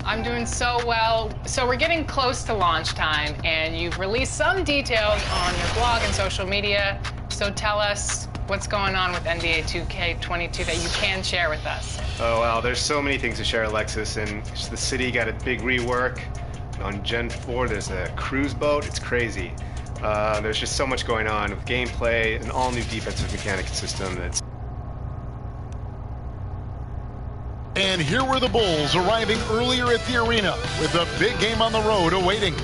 I'm doing so well. So we're getting close to launch time, and you've released some details on your blog and social media. So tell us what's going on with NBA 2K22 that you can share with us. Oh, wow, there's so many things to share, Alexis, and the city got a big rework. On Gen 4, there's a cruise boat. It's crazy. There's just so much going on with gameplay, an all-new defensive mechanic system that's... And here were the Bulls arriving earlier at the arena with a big game on the road awaiting.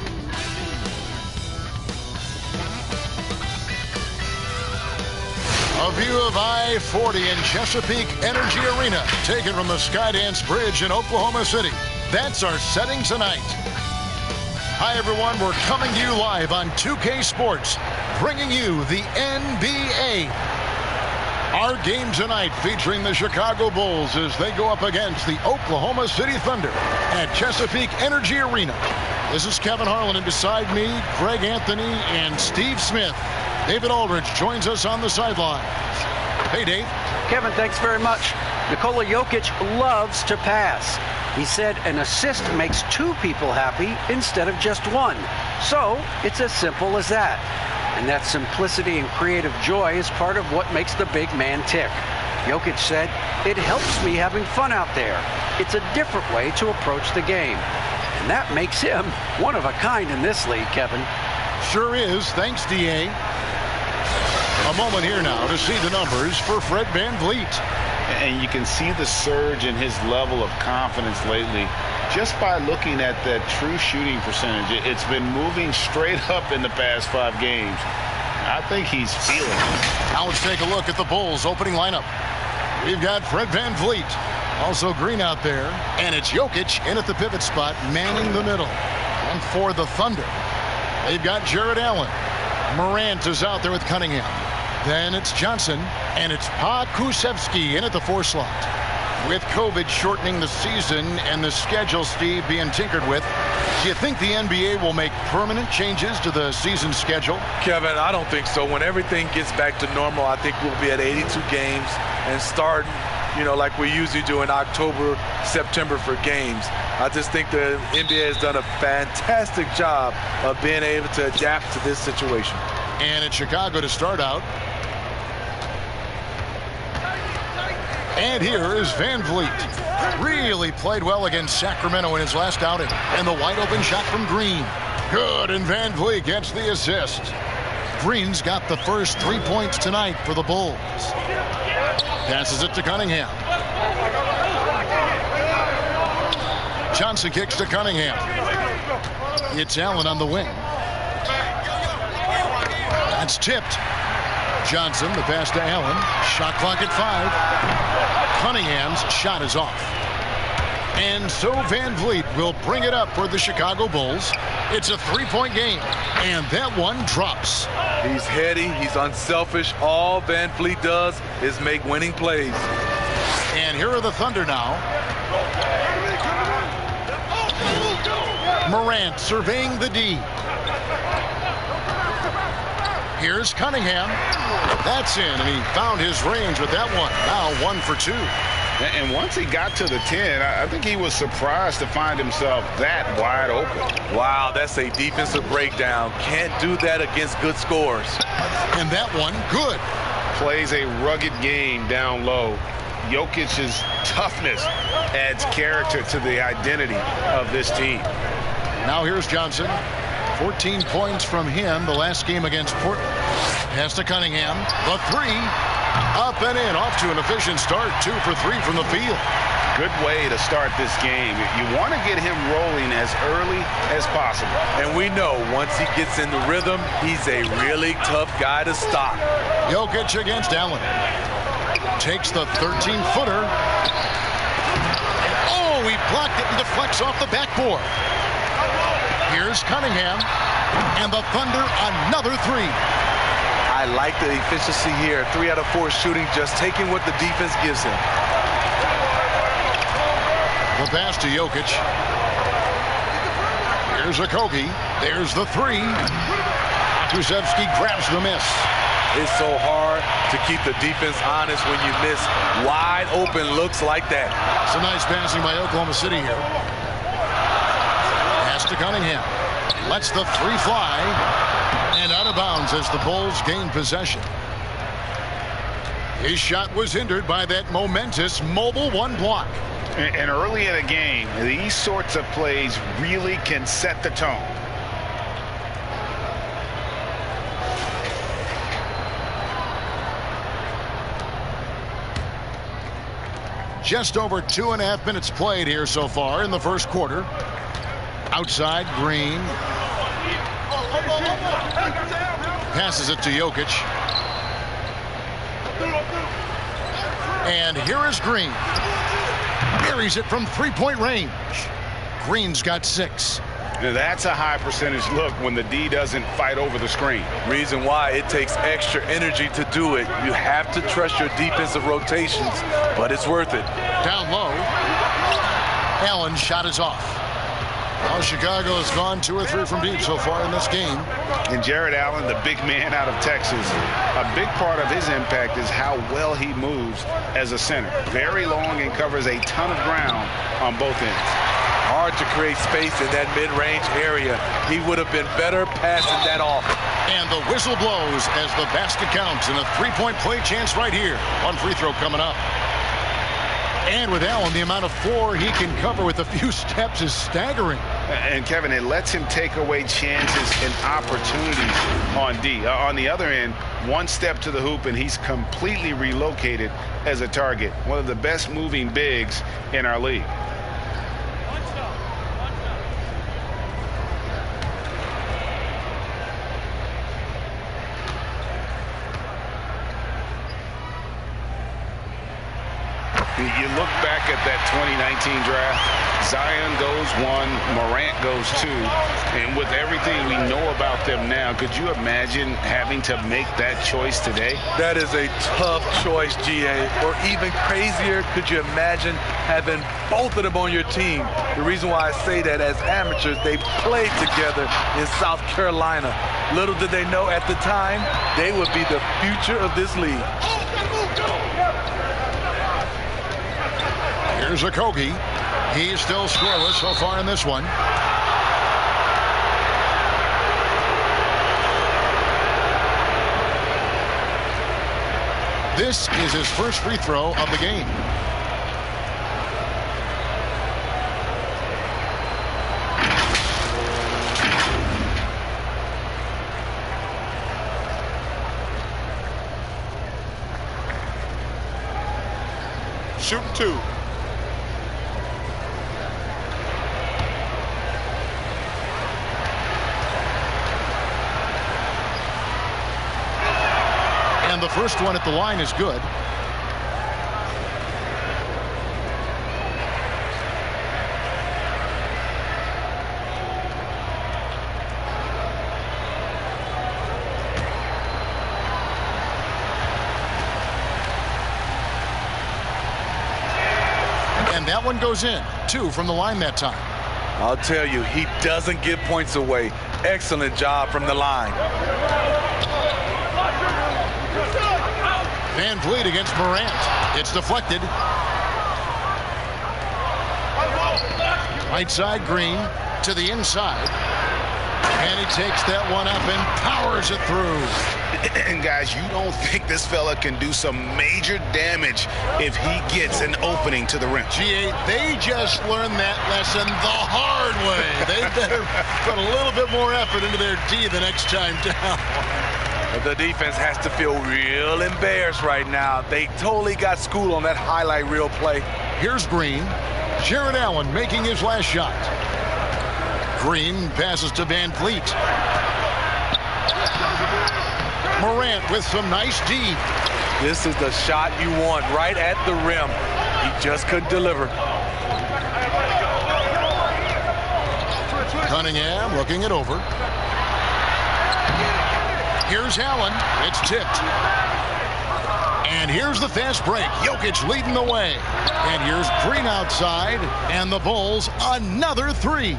A view of I-40 in Chesapeake Energy Arena, taken from the Skydance Bridge in Oklahoma City. That's our setting tonight. Hi, everyone. We're coming to you live on 2K Sports, bringing you the NBA. Our game tonight featuring the Chicago Bulls as they go up against the Oklahoma City Thunder at Chesapeake Energy Arena. This is Kevin Harlan, and beside me, Greg Anthony and Steve Smith. David Aldridge joins us on the sidelines. Hey, Dave. Kevin, thanks very much. Nikola Jokic loves to pass. He said an assist makes two people happy instead of just one. So it's as simple as that. And that simplicity and creative joy is part of what makes the big man tick. Jokic said, "It helps me having fun out there. It's a different way to approach the game." And that makes him one of a kind in this league, Kevin. Sure is. Thanks, D.A. A moment here now to see the numbers for Fred VanVleet. And you can see the surge in his level of confidence lately just by looking at that true shooting percentage. It's been moving straight up in the past 5 games. I think he's feeling it. Now let's take a look at the Bulls' opening lineup. We've got Fred VanVleet, also Green out there, and it's Jokic in at the pivot spot, manning the middle. And for the Thunder, they've got Jared Allen. Morant is out there with Cunningham. Then it's Johnson, and it's Pokusevski in at the 4 slot. With COVID shortening the season and the schedule, Steve, being tinkered with, do you think the NBA will make permanent changes to the season schedule? Kevin, I don't think so. When everything gets back to normal, I think we'll be at 82 games and start, like we usually do in October, September for games. I just think the NBA has done a fantastic job of being able to adapt to this situation. And it's Chicago to start out. And here is VanVleet. Really played well against Sacramento in his last outing. And the wide open shot from Green. Good, and VanVleet gets the assist. Green's got the first 3 points tonight for the Bulls. Passes it to Cunningham. Johnson kicks to Cunningham. It's Allen on the wing. That's tipped. Johnson, the pass to Allen. Shot clock at 5. Cunningham's shot is off. And so VanVleet will bring it up for the Chicago Bulls. It's a 3-point game, and that one drops. He's heady, he's unselfish. All VanVleet does is make winning plays. And here are the Thunder now. Morant surveying the D. Here's Cunningham. That's in, and he found his range with that one. Now 1 for 2. And once he got to the 10, I think he was surprised to find himself that wide open. Wow, that's a defensive breakdown. Can't do that against good scores. And that one, good. Plays a rugged game down low. Jokic's toughness adds character to the identity of this team. Now here's Johnson. 14 points from him the last game against Portland. Pass to Cunningham. The 3. Up and in. Off to an efficient start. 2 for 3 from the field. Good way to start this game. You want to get him rolling as early as possible. And we know once he gets in the rhythm, he's a really tough guy to stop. Jokic against Allen. Takes the 13-footer. Oh, he blocked it and deflects off the backboard. Here's Cunningham, and the Thunder another 3. I like the efficiency here. 3 out of 4 shooting, just taking what the defense gives him. The pass to Jokic. Here's Okogie. There's the 3. Pokusevski grabs the miss. It's so hard to keep the defense honest when you miss wide open looks like that. It's a nice passing by Oklahoma City here. pass to Cunningham. Lets the three fly. And out of bounds as the Bulls gain possession. His shot was hindered by that momentous mobile one block. And early in a game, these sorts of plays really can set the tone. Just over 2.5 minutes played here so far in the first quarter. Outside, Green. Passes it to Jokic. And here is Green. Buries it from three-point range. Green's got 6. Now that's a high percentage look when the D doesn't fight over the screen. Reason why it takes extra energy to do it. You have to trust your defensive rotations, but it's worth it. Down low. Allen's shot is off. Well, Chicago has gone 2 or 3 from deep so far in this game. And Jared Allen, the big man out of Texas, a big part of his impact is how well he moves as a center. Very long and covers a ton of ground on both ends. Hard to create space in that mid-range area. He would have been better passing that off. And the whistle blows as the basket counts, and a three-point play chance right here. One free throw coming up. And with Allen, the amount of floor he can cover with a few steps is staggering. And Kevin, it lets him take away chances and opportunities on D. On the other end, one step to the hoop and he's completely relocated as a target. One of the best moving bigs in our league. You look back at that 2019 draft, Zion goes 1, Morant goes 2, and with everything we know about them now, could you imagine having to make that choice today? That is a tough choice, GA. Or even crazier, could you imagine having both of them on your team? The reason why I say that, as amateurs, they played together in South Carolina. Little did they know at the time, they would be the future of this league. Here's Okogie. He's still scoreless so far in this one. This is his first free throw of the game. Shooting 2. And the first one at the line is good. And that one goes in. 2 from the line that time. I'll tell you, he doesn't give points away. Excellent job from the line. Van Vliet against Morant. It's deflected. Right side, Green to the inside. And he takes that one up and powers it through. And guys, you don't think this fella can do some major damage if he gets an opening to the rim. GA, they just learned that lesson the hard way. They better put a little bit more effort into their D the next time down. The defense has to feel real embarrassed right now. They totally got schooled on that highlight reel play. Here's Green. Jared Allen making his last shot. Green passes to Van Vliet. Morant with some nice D. This is the shot you want right at the rim. He just couldn't deliver. Cunningham looking it over. Here's Allen. It's tipped. And here's the fast break. Jokic leading the way. And here's Green outside. And the Bulls another 3.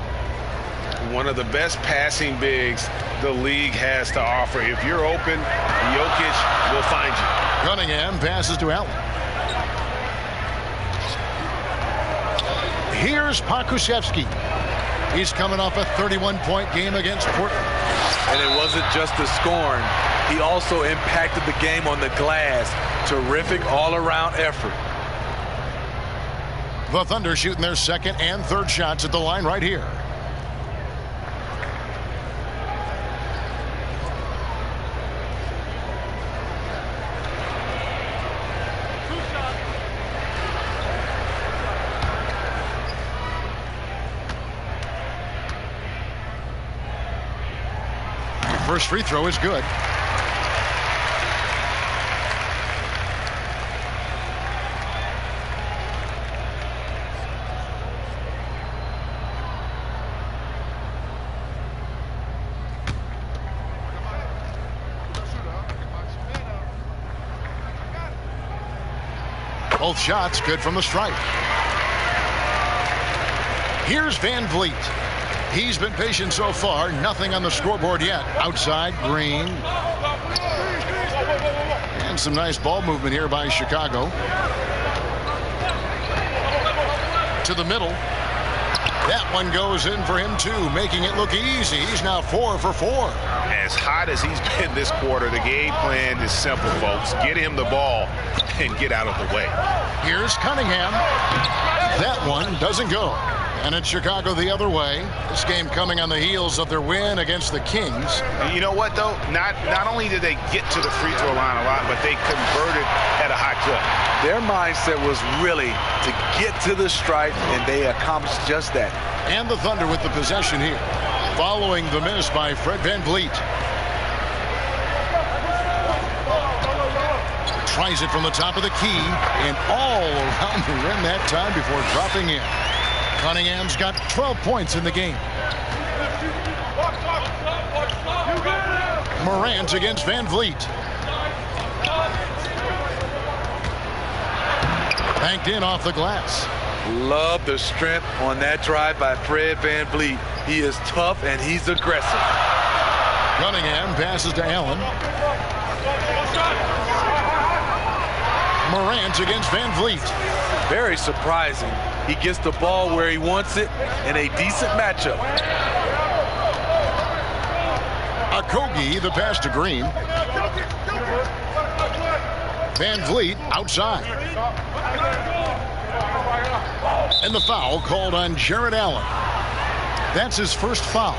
One of the best passing bigs the league has to offer. If you're open, Jokic will find you. Cunningham passes to Allen. Here's Pokusevski. He's coming off a 31-point game against Portland. And it wasn't just the scoring. He also impacted the game on the glass. Terrific all-around effort. The Thunder shooting their second and third shots at the line right here. First free throw is good. Both shots good from the stripe. Here's Van Vliet. He's been patient so far. Nothing on the scoreboard yet. Outside, Green. And some nice ball movement here by Chicago. To the middle. That one goes in for him too, making it look easy. He's now 4 for 4. As hot as he's been this quarter, the game plan is simple, folks. Get him the ball and get out of the way. Here's Cunningham. That one doesn't go. And it's Chicago the other way. This game coming on the heels of their win against the Kings. And you know what, though? Not only did they get to the free throw line a lot, but they converted at a high clip. Their mindset was really to get to the stripe, and they accomplished just that. And the Thunder with the possession here, following the miss by Fred Van Vliet. Tries it from the top of the key and all around the rim that time before dropping in. Cunningham's got 12 points in the game. Morant against Van Vliet. Banked in off the glass. Love the strength on that drive by Fred Van Vliet. He is tough and he's aggressive. Cunningham passes to Allen. Morant against Van Vliet. Very surprising. He gets the ball where he wants it in a decent matchup. Okogie, the pass to Green. Van Vliet outside. And the foul called on Jared Allen. That's his first foul.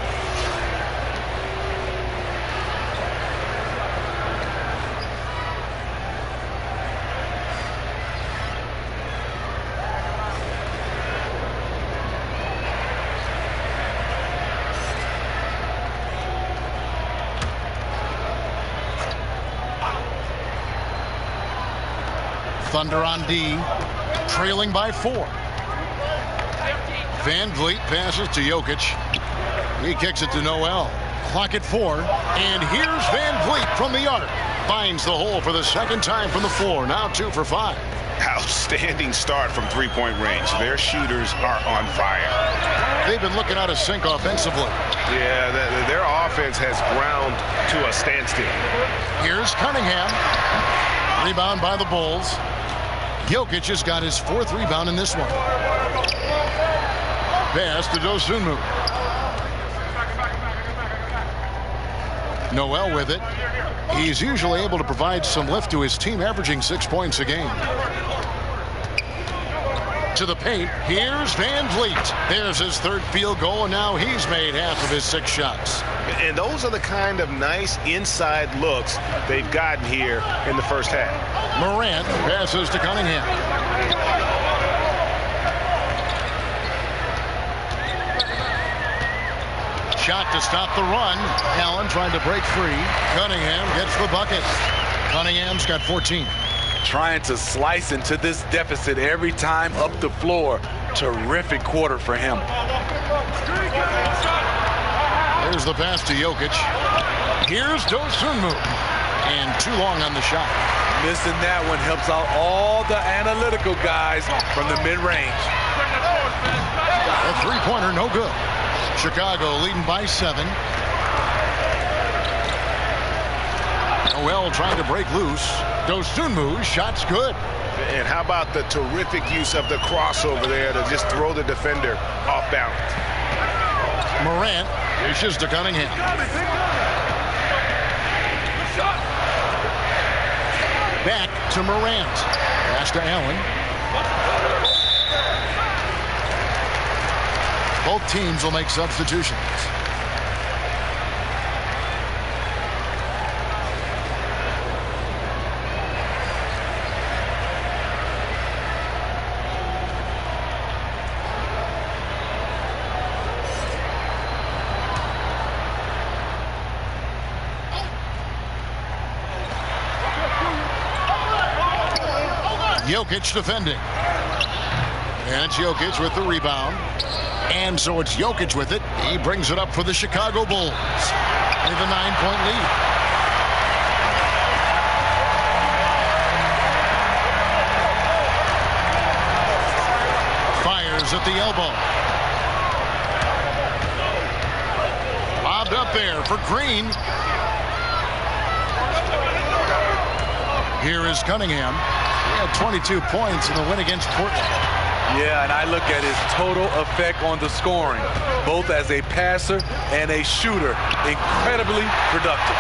Thunder on D, trailing by 4. Van Vliet passes to Jokic. He kicks it to Noel. Clock at 4. And here's Van Vliet from the arc. Finds the hole for the second time from the floor. Now 2 for 5. Outstanding start from three-point range. Their shooters are on fire. They've been looking out of sync offensively. Yeah, their offense has ground to a standstill. Here's Cunningham. Rebound by the Bulls. Jokic has got his 4th rebound in this one. Pass to Dosunmu. Noel with it. He's usually able to provide some lift to his team, averaging 6 points a game. To the paint. Here's Van Vliet. There's his 3rd field goal, and now he's made half of his 6 shots. And those are the kind of nice inside looks they've gotten here in the first half. Morant passes to Cunningham. Shot to stop the run. Allen trying to break free. Cunningham gets the bucket. Cunningham's got 14. Trying to slice into this deficit every time up the floor. Terrific quarter for him. There's the pass to Jokic. Here's Dosunmu. And too long on the shot. Missing that one helps out all the analytical guys from the mid-range. A three-pointer, no good. Chicago leading by 7. Noel trying to break loose. Dosunmu, shot's good. And how about the terrific use of the crossover there to just throw the defender off balance. Morant dishes to Cunningham. Back to Morant. Pass to Allen. Both teams will make substitutions. Jokic defending. And it's Jokic with the rebound. And so it's Jokic with it. He brings it up for the Chicago Bulls. With a 9-point lead. Fires at the elbow. Lobbed up there for Green. Here is Cunningham. He had 22 points in the win against Portland. Yeah, and I look at his total effect on the scoring, both as a passer and a shooter. Incredibly productive.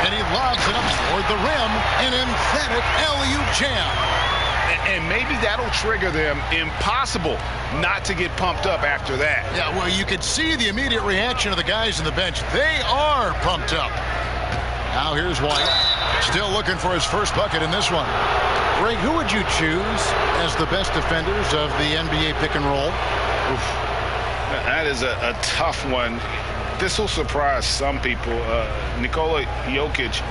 And he lobs it up toward the rim. An emphatic alley-oop jam. And maybe that'll trigger them. Impossible not to get pumped up after that. Yeah, well, you could see the immediate reaction of the guys on the bench. They are pumped up. Now here's White. Still looking for his first bucket in this one. Greg, who would you choose as the best defenders of the NBA pick and roll? Oof. That is a tough one. This will surprise some people. Nikola Jokic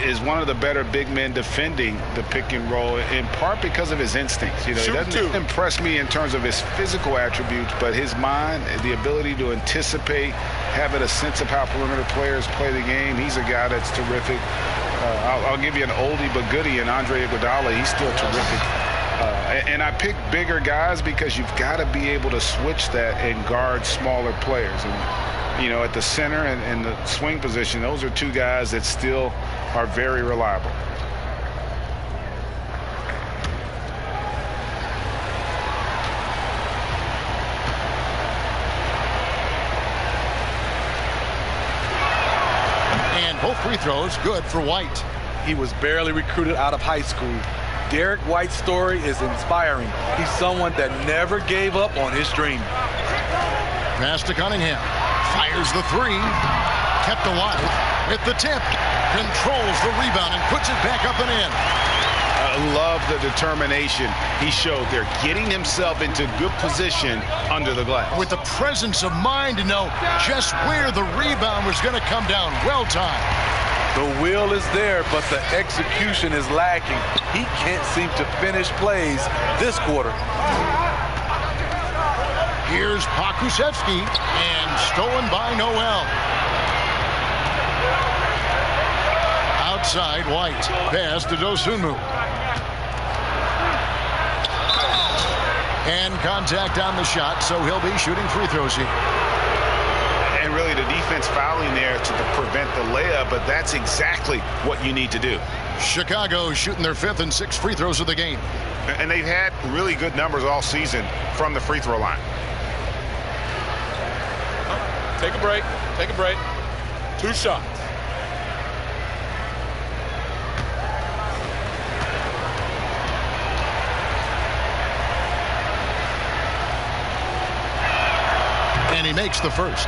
is one of the better big men defending the pick and roll, in part because of his instincts. You know, he doesn't impress me in terms of his physical attributes, but his mind, the ability to anticipate, having a sense of how perimeter players play the game. He's a guy that's terrific. I'll give you an oldie but goodie in Andre Iguodala. He's still terrific. And I pick bigger guys because you've got to be able to switch that and guard smaller players. And, you know, at the center and the swing position, those are two guys that still are very reliable. And both free throws good for White. He was barely recruited out of high school. Derek White's story is inspiring. He's someone that never gave up on his dream. Pass to Cunningham. Fires the three. Kept alive at the tip. Controls the rebound and puts it back up and in. I love the determination he showed there, getting himself into good position under the glass. With the presence of mind to know just where the rebound was going to come down. Well timed. The will is there, but the execution is lacking. He can't seem to finish plays this quarter. Here's Pokusevski, and stolen by Noel. Outside, White. Pass to Dosunmu. And contact on the shot, so he'll be shooting free throws here. And really the defense fouling there to prevent the layup, but that's exactly what you need to do. Chicago shooting their 5th and 6th free throws of the game. And they've had really good numbers all season from the free throw line. Take a break. Take a break. 2 shots. And he makes the first.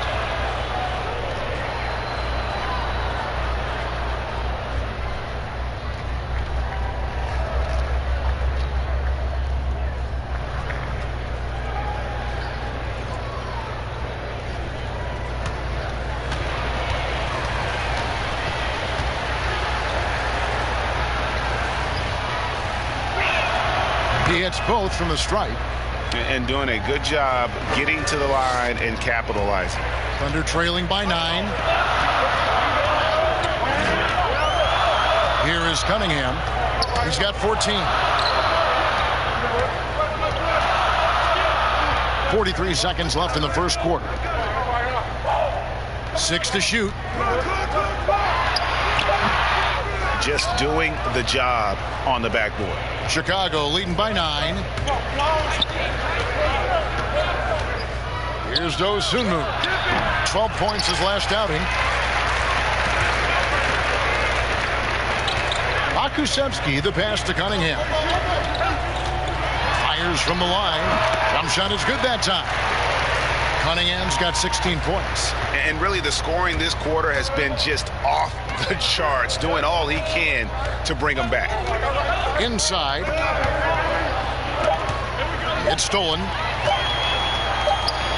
He hits both from the stripe. And doing a good job getting to the line and capitalizing. Thunder trailing by 9. Here is Cunningham. He's got 14. 43 seconds left in the first quarter. 6 to shoot. Just doing the job on the backboard. Chicago leading by 9. Here's Dosunmu. 12 points his last outing. Kusemski, the pass to Cunningham. Fires from the line. Jump shot is good that time. Cunningham's got 16 points. And really the scoring this quarter has been just off the charts, doing all he can to bring them back. Inside. It's stolen.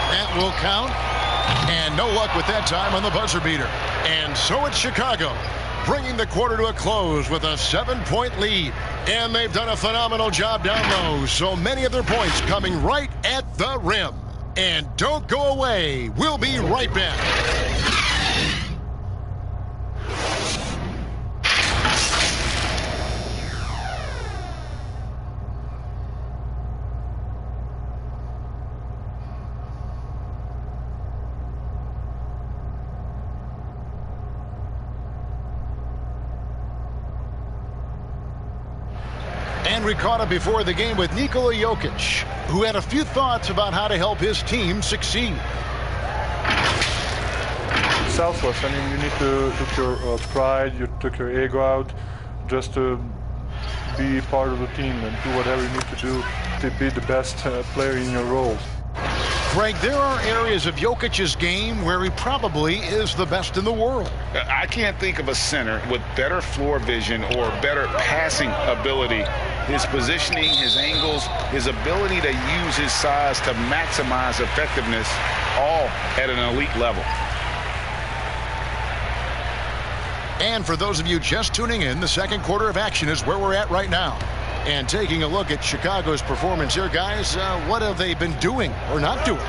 That will count. And no luck with that time on the buzzer beater. And so it's Chicago, bringing the quarter to a close with a 7-point lead. And they've done a phenomenal job down low. So many of their points coming right at the rim. And don't go away. We'll be right back. And we caught up before the game with Nikola Jokic, who had a few thoughts about how to help his team succeed. Selfless. I mean, you need to took your pride, you took your ego out, just to be part of the team and do whatever you need to do to be the best player in your role. Greg, there are areas of Jokic's game where he probably is the best in the world. I can't think of a center with better floor vision or better passing ability. His positioning, his angles, his ability to use his size to maximize effectiveness, all at an elite level. And for those of you just tuning in, the second quarter of action is where we're at right now. And taking a look at Chicago's performance here, guys, what have they been doing or not doing?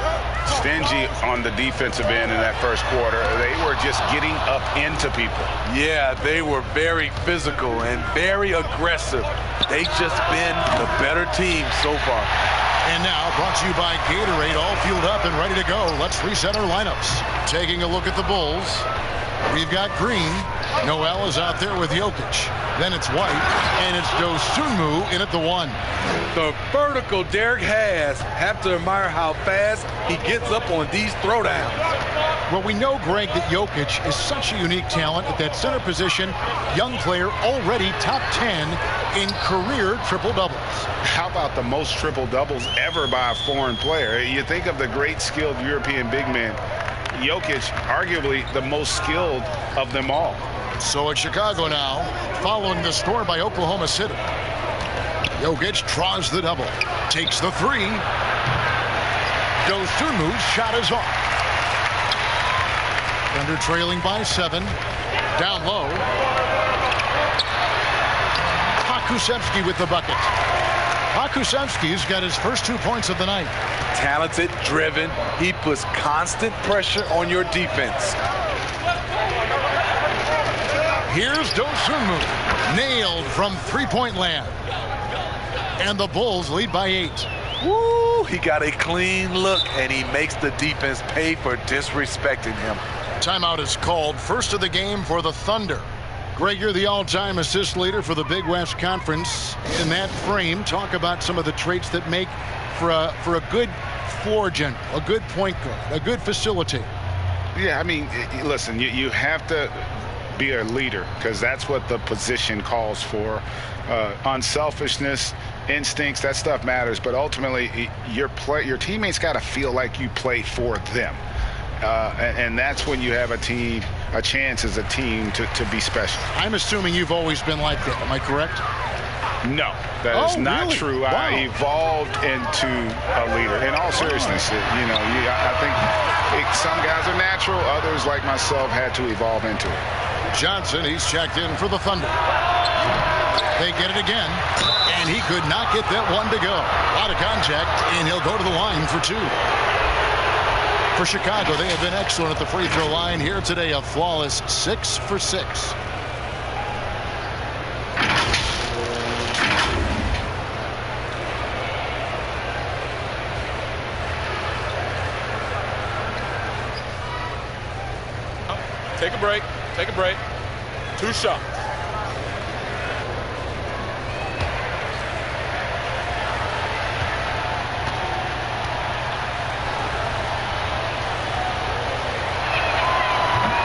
Stingy on the defensive end in that first quarter. They were just getting up into people. Yeah, they were very physical and very aggressive. They've just been the better team so far. And now, brought to you by Gatorade, all fueled up and ready to go. Let's reset our lineups. Taking a look at the Bulls. We've got Green. Noel is out there with Jokic. Then it's White, and it's Dosunmu in at the 1. The vertical Derek has. Have to admire how fast he gets up on these throwdowns. Well, we know, Greg, that Jokic is such a unique talent at that center position. Young player, already top 10 in career triple-doubles. How about the most triple-doubles ever by a foreign player? You think of the great skilled European big men. Jokic, arguably the most skilled of them all. So it's Chicago now, following the score by Oklahoma City. Jokic draws the double, takes the 3. Dosunmu's shot is off. Thunder trailing by 7. Down low. Kusemski with the bucket. Kusemski's got his first 2 points of the night. Talented, driven. He puts constant pressure on your defense. Here's Dosunmu, nailed from three-point land. And the Bulls lead by 8. Woo! He got a clean look, and he makes the defense pay for disrespecting him. Timeout is called. First of the game for the Thunder. Greg, you're the all-time assist leader for the Big West Conference. In that frame, talk about some of the traits that make for a good floor general, a good point guard, a good facilitator. Yeah, I mean, listen, you have to be a leader because that's what the position calls for. Unselfishness, instincts, that stuff matters. But ultimately, your teammates got to feel like you play for them. And that's when you have a chance as a team to be special. I'm assuming you've always been like that. Am I correct? No, that is not really? true. Wow. I evolved into a leader. In all seriousness, I think some guys are natural. Others, like myself, had to evolve into it. Johnson, he's checked in for the Thunder. They get it again, and he could not get that one to go. Out of contact, and he'll go to the line for 2. For Chicago, they have been excellent at the free throw line here today, a flawless 6 for 6. Take a break. Take a break. 2 shots.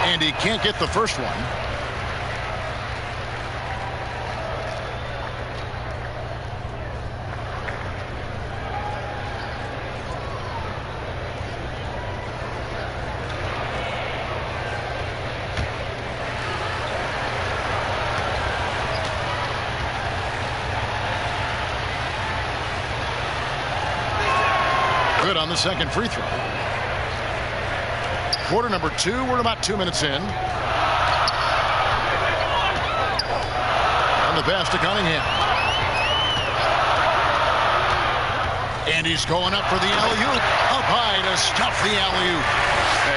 And he can't get the first one. Good on the second free throw. Quarter number 2. We're about 2 minutes in. On the pass to Cunningham. And he's going up for the alley-oop. Up high to stuff the alley-oop.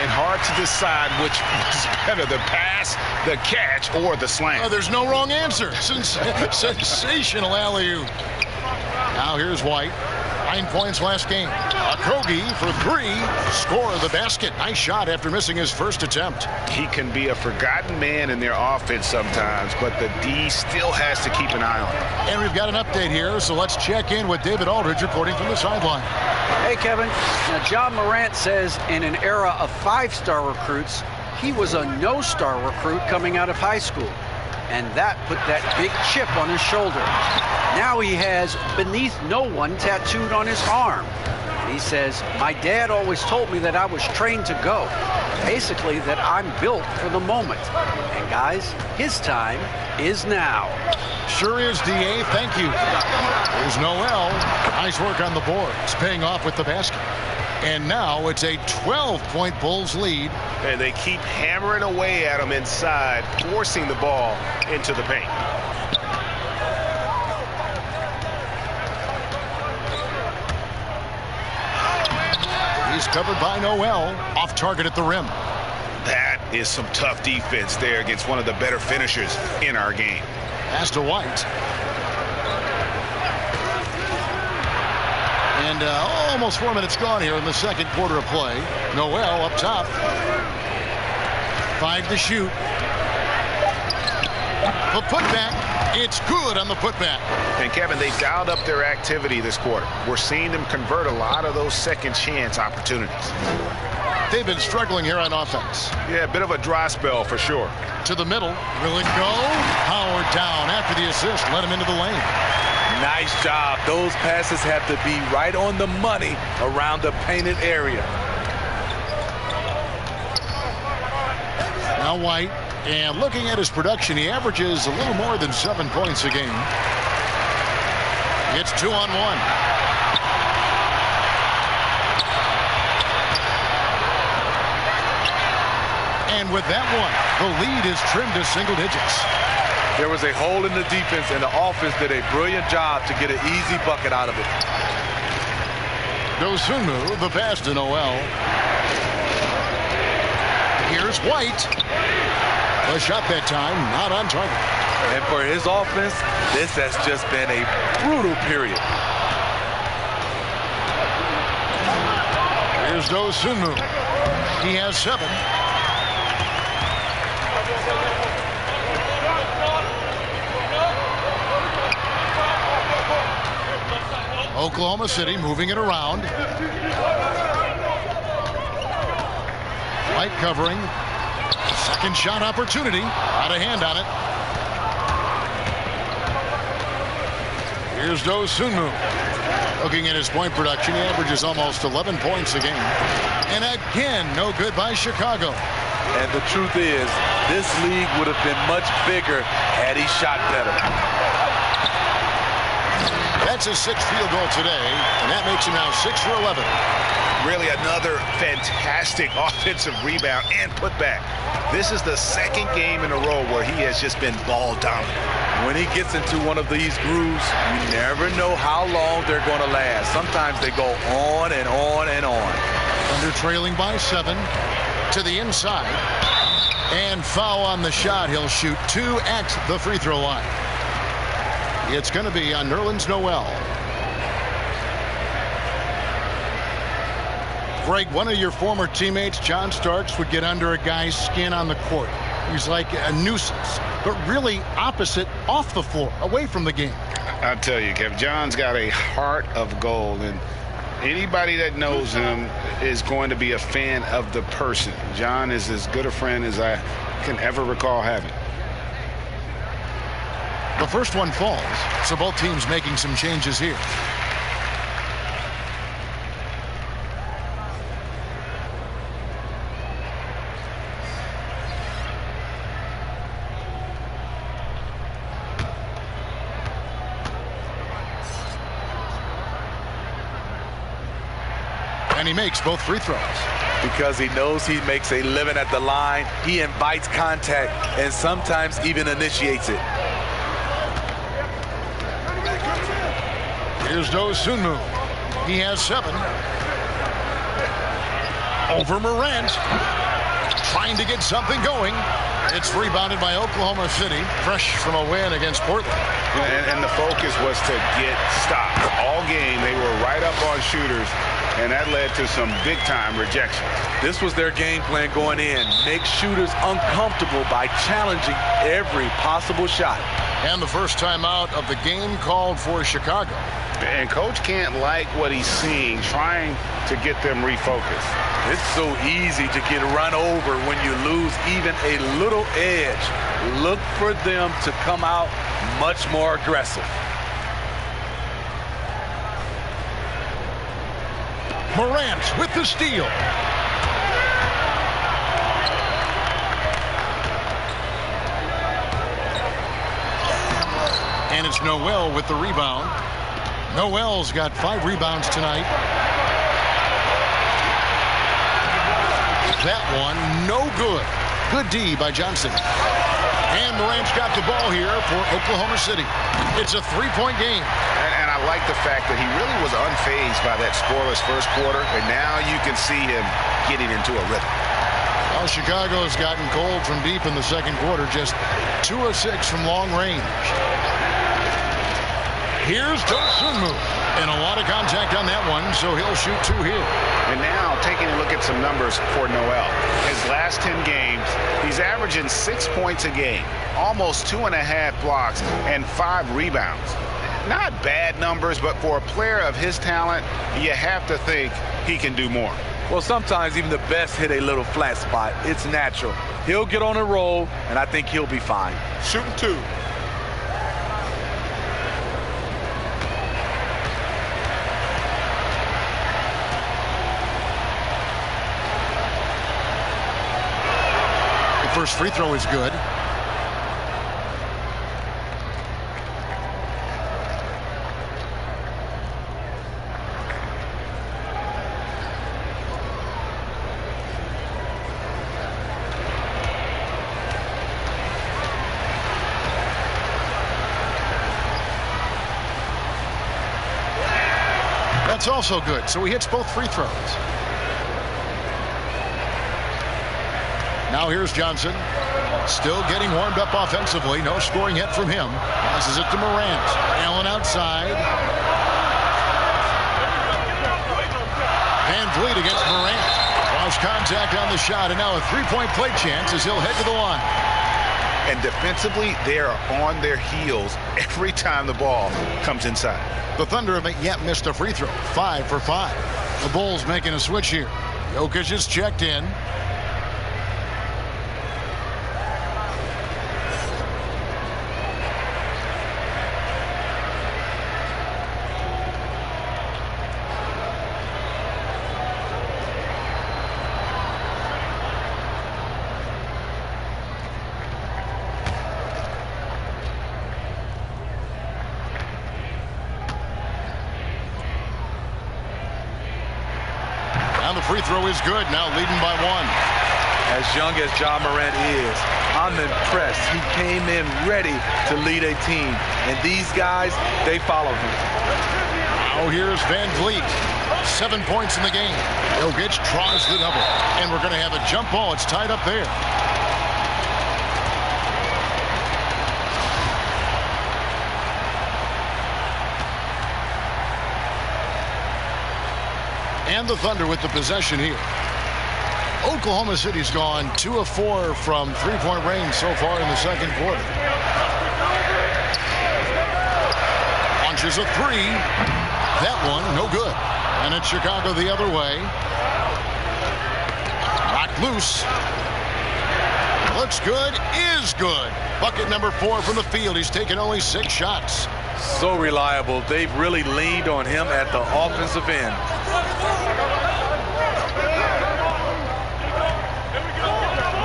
And hard to decide which was better, the pass, the catch, or the slam. Oh, there's no wrong answer. Sensational alley-oop. Now here's White. 9 points last game. Okogie for 3. Score of the basket. Nice shot after missing his first attempt. He can be a forgotten man in their offense sometimes, but the D still has to keep an eye on him. And we've got an update here, so let's check in with David Aldridge reporting from the sideline. Hey, Kevin. Now, John Morant says in an era of 5-star recruits, he was a no-star recruit coming out of high school. And that put that big chip on his shoulder. Now he has beneath no one tattooed on his arm. He says, my dad always told me that I was trained to go. Basically, that I'm built for the moment. And guys, his time is now. Sure is, D.A. Thank you. There's Noel. Nice work on the boards, paying off with the basket. And now it's a 12-point Bulls lead. And they keep hammering away at him inside, forcing the ball into the paint. He's covered by Noel. Off target at the rim. That is some tough defense there against one of the better finishers in our game. Pass to White. And almost 4 minutes gone here in the second quarter of play. Noel up top. 5 to shoot. The putback. It's good on the putback. And Kevin, they dialed up their activity this quarter. We're seeing them convert a lot of those second chance opportunities. They've been struggling here on offense. Yeah, a bit of a dry spell for sure. To the middle. Will it go? Howard down after the assist. Let him into the lane. Nice job. Those passes have to be right on the money around the painted area. Now White. And looking at his production, he averages a little more than 7 points a game. It's 2-on-1. And with that one, the lead is trimmed to single digits. There was a hole in the defense, and the offense did a brilliant job to get an easy bucket out of it. Dosunmu, the pass to Noel. Here's White. A shot that time, not on target. And for his offense, this has just been a brutal period. Here's Dosunmu. He has 7. Oklahoma City moving it around. White covering. Second shot opportunity. Out of hand on it. Here's Dosunmu. Looking at his point production, he averages almost 11 points a game. And again, no good by Chicago. And the truth is, this league would have been much bigger had he shot better. That's his 6th field goal today, and that makes him now 6 for 11. Really another fantastic offensive rebound and putback. This is the second game in a row where he has just been ball dominant. When he gets into one of these grooves, you never know how long they're going to last. Sometimes they go on and on and on. Under trailing by 7 to the inside. And foul on the shot. He'll shoot 2 at the free throw line. It's going to be on Nerlens Noel. Greg, one of your former teammates, John Starks, would get under a guy's skin on the court. He's like a nuisance, but really opposite off the floor, away from the game. I tell you, Kev, John's got a heart of gold, and Anybody that knows him is going to be a fan of the person. John is as good a friend as I can ever recall having. The first one falls, so both teams making some changes here. And he makes both free throws. Because he knows he makes a living at the line, he invites contact and sometimes even initiates it. Here's Dosunmu. He has 7. Over Morant. Trying to get something going. It's rebounded by Oklahoma City, fresh from a win against Portland. And the focus was to get stops. All game, they were right up on shooters, and that led to some big-time rejection. This was their game plan going in. Make shooters uncomfortable by challenging every possible shot. And the first timeout of the game called for Chicago. And Coach can't like what he's seeing, trying to get them refocused. It's so easy to get run over when you lose even a little edge. Look for them to come out much more aggressive. Morant with the steal. And it's Noel with the rebound. Noel's got 5 rebounds tonight. That one, no good. Good D by Johnson. And Morant's got the ball here for Oklahoma City. It's a 3-point game. And I like the fact that he really was unfazed by that scoreless first quarter, and now you can see him getting into a rhythm. Well, Chicago's gotten cold from deep in the second quarter, just 2 of 6 from long range. Here's Dosunmu, and a lot of contact on that one, so he'll shoot 2 here. And now taking a look at some numbers for Noel. His last 10 games, he's averaging 6 points a game, almost 2.5 blocks, and 5 rebounds. Not bad numbers, but for a player of his talent, you have to think he can do more. Well, sometimes even the best hit a little flat spot. It's natural. He'll get on a roll, and I think he'll be fine. Shooting 2. First free throw is good. That's also good, so he hits both free throws. Now here's Johnson. Still getting warmed up offensively. No scoring hit from him. Passes it to Morant. Allen outside. Van Vliet against Morant. Draws contact on the shot, and now a 3-point play chance as he'll head to the line. And defensively, they are on their heels every time the ball comes inside. The Thunder haven't yet missed a free throw. 5 for 5. The Bulls making a switch here. Jokic is checked in. The free throw is good, now leading by 1. As young as Ja Morant is, I'm impressed. He came in ready to lead a team, and these guys, they follow him. Now here's Van Vliet. 7 points in the game. Jokic tries the double, and we're going to have a jump ball. It's tied up there. And the Thunder with the possession here. Oklahoma City's gone 2 of 4 from 3-point range so far in the second quarter. Launches a 3. That one, no good. And it's Chicago the other way. Rocked loose. Looks good, is good. Bucket number 4 from the field. He's taken only 6 shots. So reliable. They've really leaned on him at the offensive end.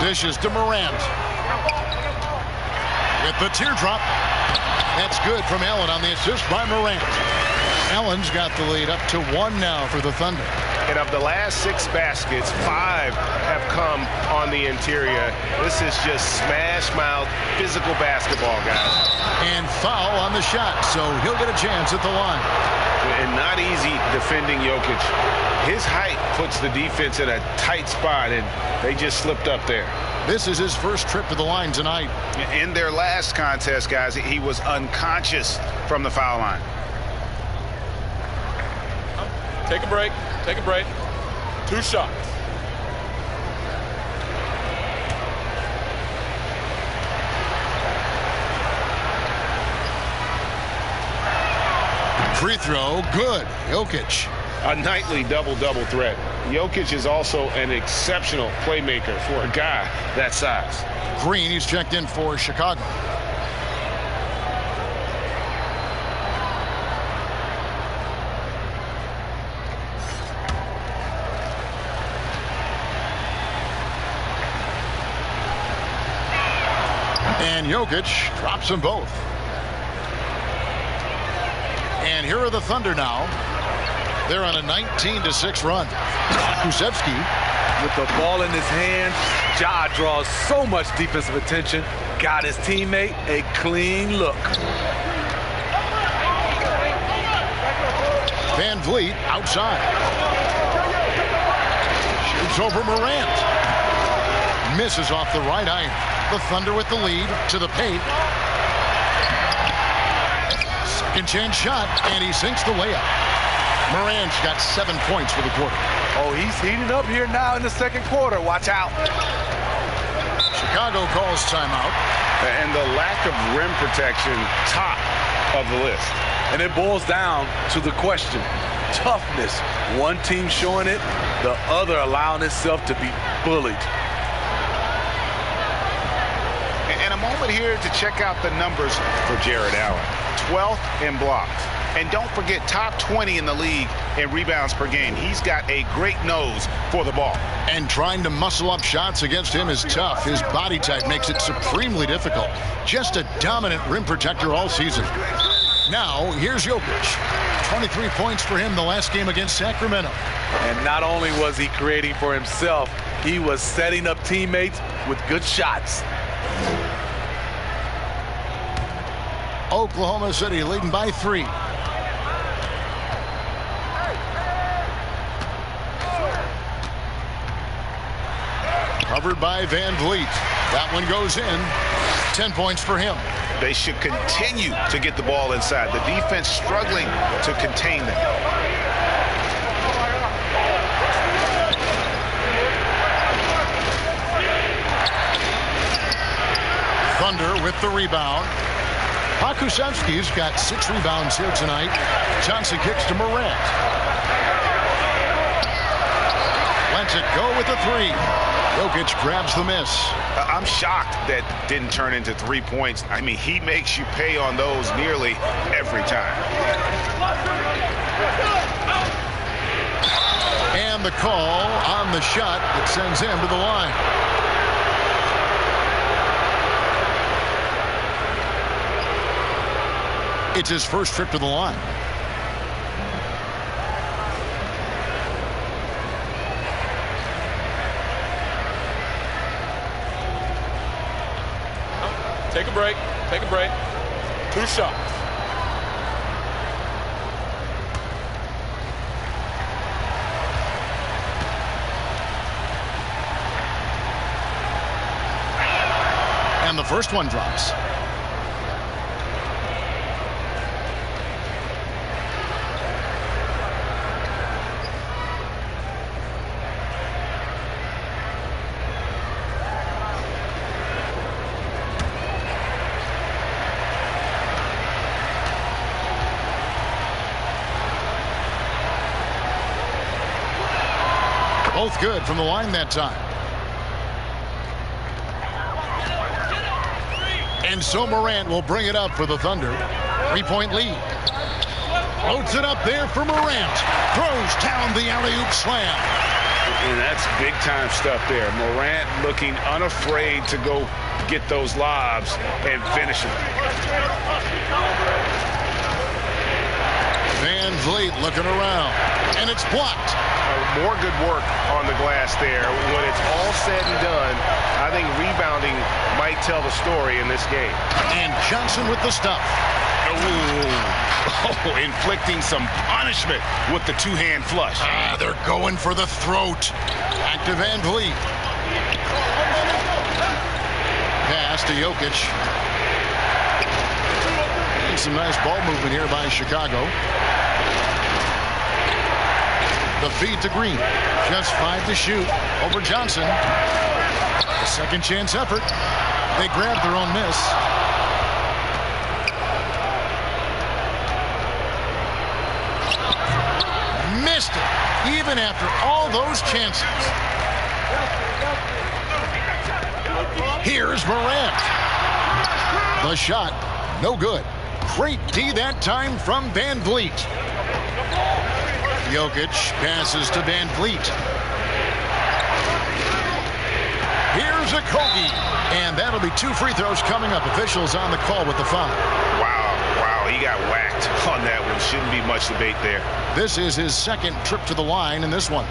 Dishes to Morant. With the teardrop. That's good from Allen on the assist by Morant. Allen's got the lead up to 1 now for the Thunder. And of the last 6 baskets, 5 have come on the interior. This is just smash mouth, physical basketball, guys. And foul on the shot, so he'll get a chance at the line. And not easy defending Jokic. His height puts the defense in a tight spot, and they just slipped up there. This is his first trip to the line tonight. In their last contest, guys, he was unconscious from the foul line. Take a break. Take a break. 2 shots. Free throw, good. Jokic. A nightly double-double threat. Jokic is also an exceptional playmaker for a guy that size. Green, he's checked in for Chicago. And Jokic drops them both. And here are the Thunder now. They're on a 19-6 run. Kusevsky With the ball in his hand, Ja draws so much defensive attention. Got his teammate a clean look. Van Vliet outside. Shoots over Morant. Misses off the right iron. The Thunder with the lead to the paint. Second chance shot, and he sinks the layup. Morant's got 7 points for the quarter. Oh, he's heating up here now in the second quarter. Watch out. Chicago calls timeout. And the lack of rim protection, top of the list. And it boils down to the question. Toughness. One team showing it, the other allowing itself to be bullied. And a moment here to check out the numbers for Jared Allen. 12th in blocks. And don't forget, top 20 in the league in rebounds per game. He's got a great nose for the ball. And trying to muscle up shots against him is tough. His body type makes it supremely difficult. Just a dominant rim protector all season. Now, here's Jokic. 23 points for him the last game against Sacramento. And not only was he creating for himself, he was setting up teammates with good shots. Oklahoma City leading by 3. Covered by Van Vliet. That one goes in. 10 points for him. They should continue to get the ball inside. The defense struggling to contain them. Thunder with the rebound. Pokusevski's got 6 rebounds here tonight. Johnson kicks to Morant. Lets it go with the 3. Jokic grabs the miss. I'm shocked that didn't turn into 3 points. I mean, he makes you pay on those nearly every time. And the call on the shot that sends him to the line. It's his first trip to the line. Take a break. Take a break. 2 shots. And the first one drops. Both good from the line that time. And so Morant will bring it up for the Thunder. 3-point lead. Loads it up there for Morant. Throws down the alley-oop slam. And that's big-time stuff there. Morant looking unafraid to go get those lobs and finish them. Van Vliet looking around, and it's blocked. More good work on the glass there. When it's all said and done, I think rebounding might tell the story in this game. And Johnson with the stuff. Oh, inflicting some punishment with the two-hand flush. They're going for the throat. Back to Van Vliet. Pass to Jokic. And some nice ball movement here by Chicago. The feed to Green. Just 5 to shoot over Johnson. A second chance effort. They grab their own miss. Missed it, even after all those chances. Here's Morant. The shot, no good. Great D that time from Van Vliet. Jokic passes to Van Vliet. Here's Okogie. And that'll be 2 free throws coming up. Officials on the call with the foul. Wow, he got whacked on that one. Shouldn't be much debate there. This is his second trip to the line in this one.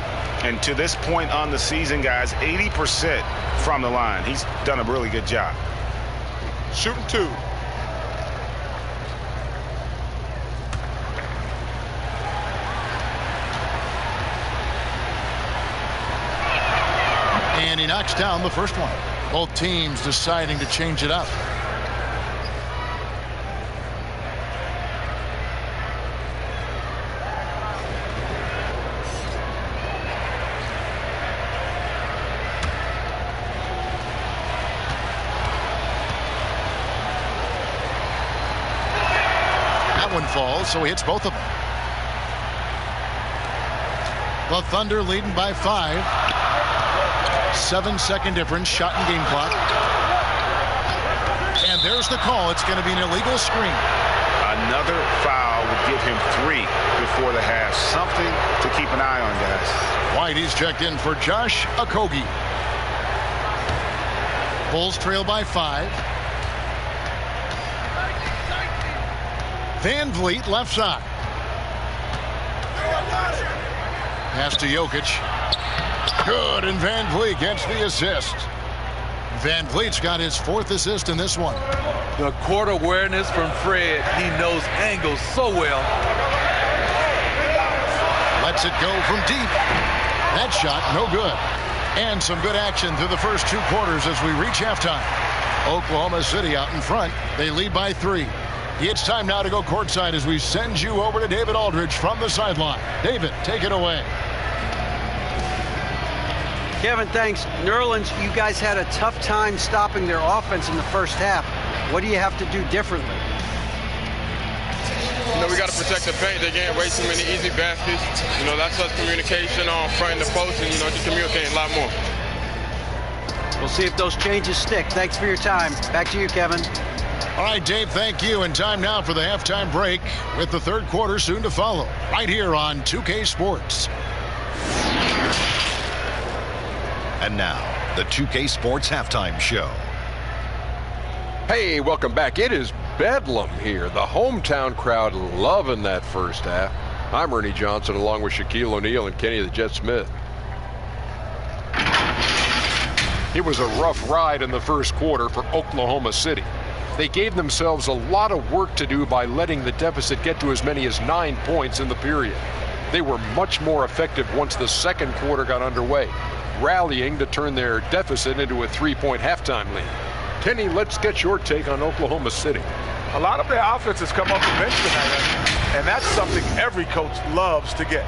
And to this point on the season, guys, 80% from the line. He's done a really good job. Shooting 2. And he knocks down the first one. Both teams deciding to change it up. That one falls, so he hits both of them. The Thunder leading by 5. 7-second difference, shot and game clock. And there's the call. It's going to be an illegal screen. Another foul would give him 3 before the half. Something to keep an eye on, guys. Whitey's checked in for Josh Okogie. Bulls trail by 5. Van Vliet left side. Pass to Jokic. Good, and Van Vliet gets the assist. Van Vliet's got his 4th assist in this one. The court awareness from Fred. He knows angles so well. Lets it go from deep. That shot, no good. And some good action through the first 2 quarters as we reach halftime. Oklahoma City out in front. They lead by 3. It's time now to go courtside as we send you over to David Aldridge from the sideline. David, take it away. Kevin, thanks. New Orleans, you guys had a tough time stopping their offense in the first half. What do you have to do differently? We got to protect the paint. They getting way too many easy baskets. That's us communication on front and the post, and, just communicating a lot more. We'll see if those changes stick. Thanks for your time. Back to you, Kevin. All right, Dave, thank you. And time now for the halftime break with the third quarter soon to follow right here on 2K Sports. And now, the 2K Sports Halftime Show. Hey, welcome back. It is bedlam here. The hometown crowd loving that first half. I'm Ernie Johnson along with Shaquille O'Neal and Kenny the Jet Smith. It was a rough ride in the first quarter for Oklahoma City. They gave themselves a lot of work to do by letting the deficit get to as many as 9 points in the period. They were much more effective once the second quarter got underway, rallying to turn their deficit into a 3-point halftime lead. Kenny, let's get your take on Oklahoma City. A lot of their offense has come off the bench tonight, and that's something every coach loves to get.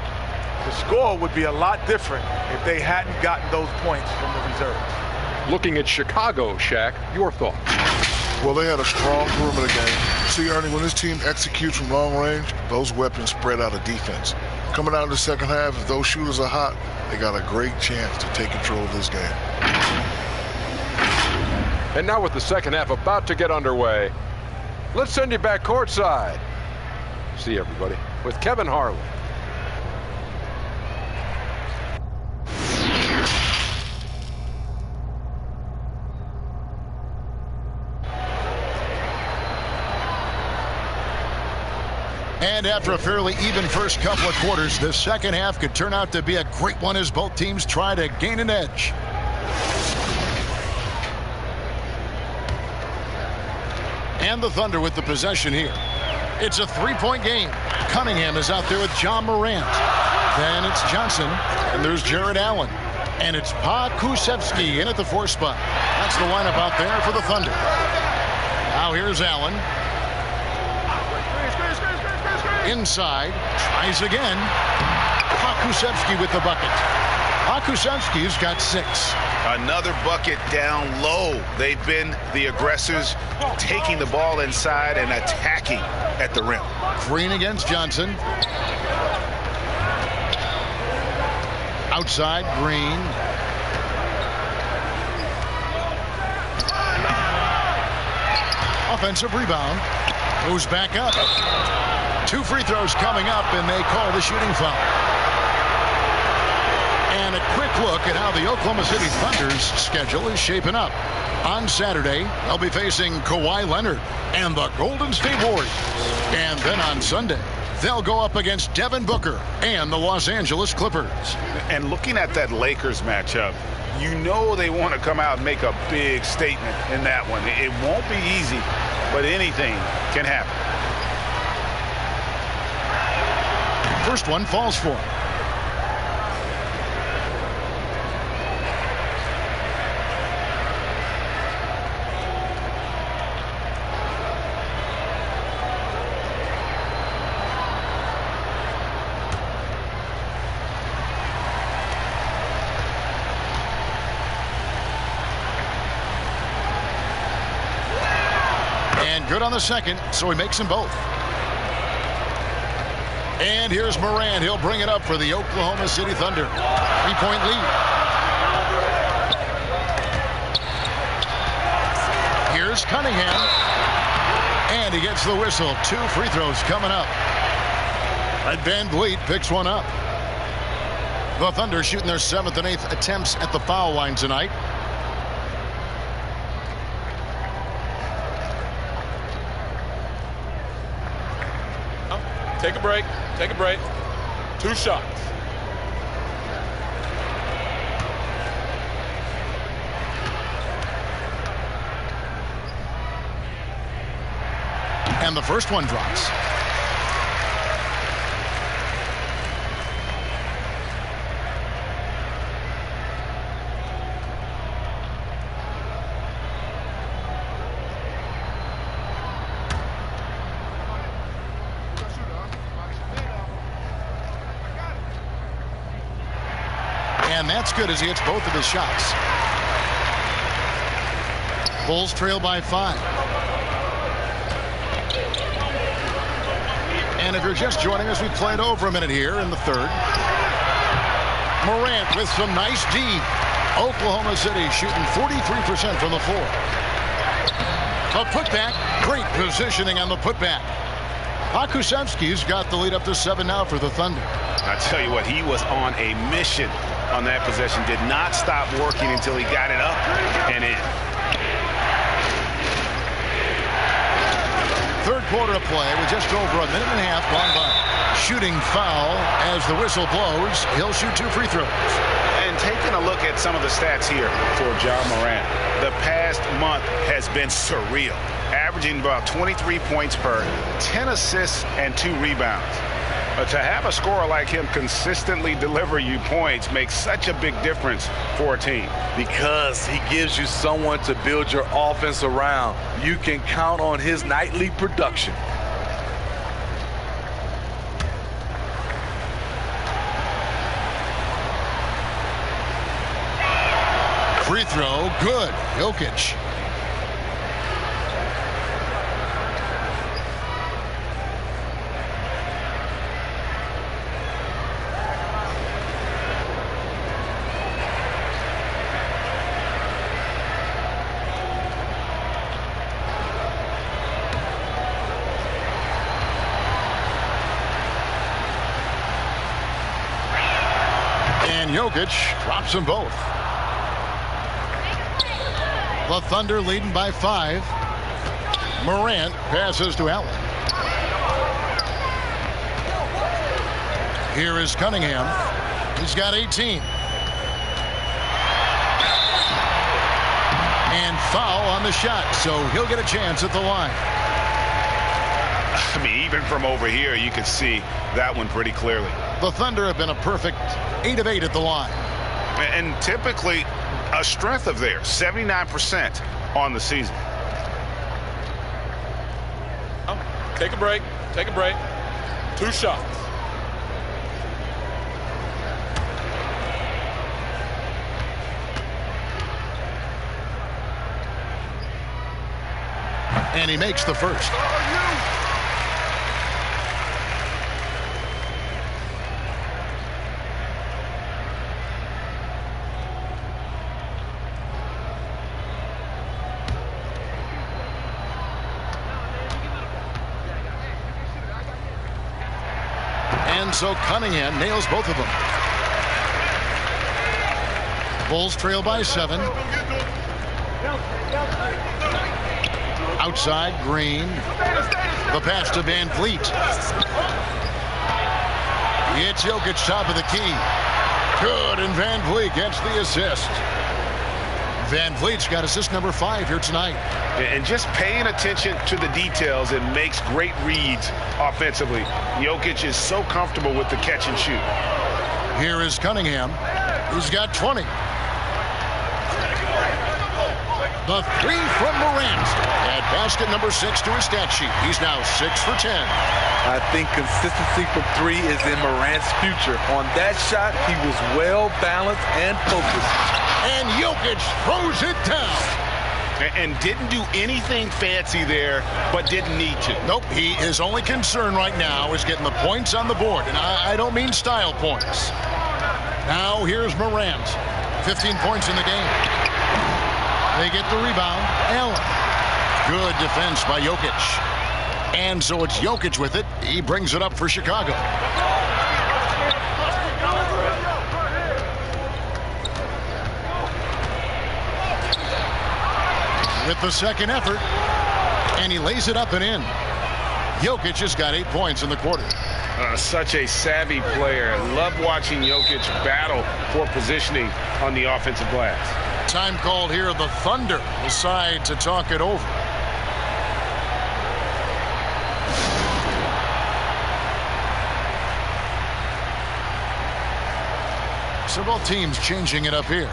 The score would be a lot different if they hadn't gotten those points from the reserves. Looking at Chicago, Shaq, your thoughts? Well, they had a strong perimeter game. See, Ernie, when this team executes from long range, those weapons spread out of defense. Coming out in the second half, if those shooters are hot, they got a great chance to take control of this game. And now with the second half about to get underway, let's send you back courtside. See everybody with Kevin Harlan. And after a fairly even first couple of quarters, the second half could turn out to be a great one as both teams try to gain an edge. And the Thunder with the possession here. It's a three-point game. Cunningham is out there with John Morant. Then it's Johnson, and there's Jared Allen. And it's Kusevsky in at the 4 spot. That's the lineup out there for the Thunder. Now here's Allen. Inside, tries again. Kusevsky with the bucket. Kusevsky's got 6. Another bucket down low. They've been the aggressors, taking the ball inside and attacking at the rim. Green against Johnson. Outside, Green. Offensive rebound. Goes back up. 2 free throws coming up, and they call the shooting foul. And a quick look at how the Oklahoma City Thunder's schedule is shaping up. On Saturday, they'll be facing Kawhi Leonard and the Golden State Warriors. And then on Sunday, they'll go up against Devin Booker and the Los Angeles Clippers. And looking at that Lakers matchup, you know they want to come out and make a big statement in that one. It won't be easy, but anything can happen. First one falls for him. And good on the second, so he makes them both. And here's Morant. He'll bring it up for the Oklahoma City Thunder. 3-point lead. Here's Cunningham. And he gets the whistle. 2 free throws coming up. And Van Vliet picks one up. The Thunder shooting their 7th and 8th attempts at the foul line tonight. Take a break. Take a break. 2 shots. And the first one drops. And that's good as he hits both of his shots. Bulls trail by 5. And if you're just joining us, we played over a minute here in the third. Morant with some nice D. Oklahoma City shooting 43% from the floor. A putback. Great positioning on the putback. Kusevsky's got the lead up to 7 now for the Thunder. I tell you what, he was on a mission on that possession. Did not stop working until he got it up and in. Third quarter of play with just over a minute and a half gone by. Shooting foul as the whistle blows. He'll shoot 2 free throws. And taking a look at some of the stats here for John Morant, the past month has been surreal. Averaging about 23 points per, 10 assists, and 2 rebounds. To have a scorer like him consistently deliver you points makes such a big difference for a team. Because he gives you someone to build your offense around. You can count on his nightly production. Free throw, good. Jokic. And Jokic drops them both. The Thunder leading by 5. Morant passes to Allen. Here is Cunningham. He's got 18. And foul on the shot, so he'll get a chance at the line. I mean, even from over here, you can see that one pretty clearly. The Thunder have been a perfect 8 of 8 at the line. And typically a strength of theirs, 79% on the season. Take a break. Take a break. 2 shots. And he makes the first. And so Cunningham nails both of them. Bulls trail by 7. Outside, Green. The pass to Van Vliet. It's Jokic, top of the key. Good, and Van Vliet gets the assist. Van Vliet's got assist number 5 here tonight. And just paying attention to the details, it makes great reads offensively. Jokic is so comfortable with the catch and shoot. Here is Cunningham. He's got 20. The 3 from Morant. At basket number 6 to his stat sheet. He's now 6 for 10. I think consistency from 3 is in Morant's future. On that shot, he was well balanced and focused. And Jokic throws it down. And didn't do anything fancy there, but didn't need to. Nope, his only concern right now is getting the points on the board. And I don't mean style points. Now here's Morant. 15 points in the game. They get the rebound. Allen. Good defense by Jokic. And so it's Jokic with it. He brings it up for Chicago. With the second effort. And he lays it up and in. Jokic has got 8 points in the quarter. Such a savvy player. Love watching Jokic battle for positioning on the offensive glass. Time called here. The Thunder decide to talk it over. So both teams changing it up here.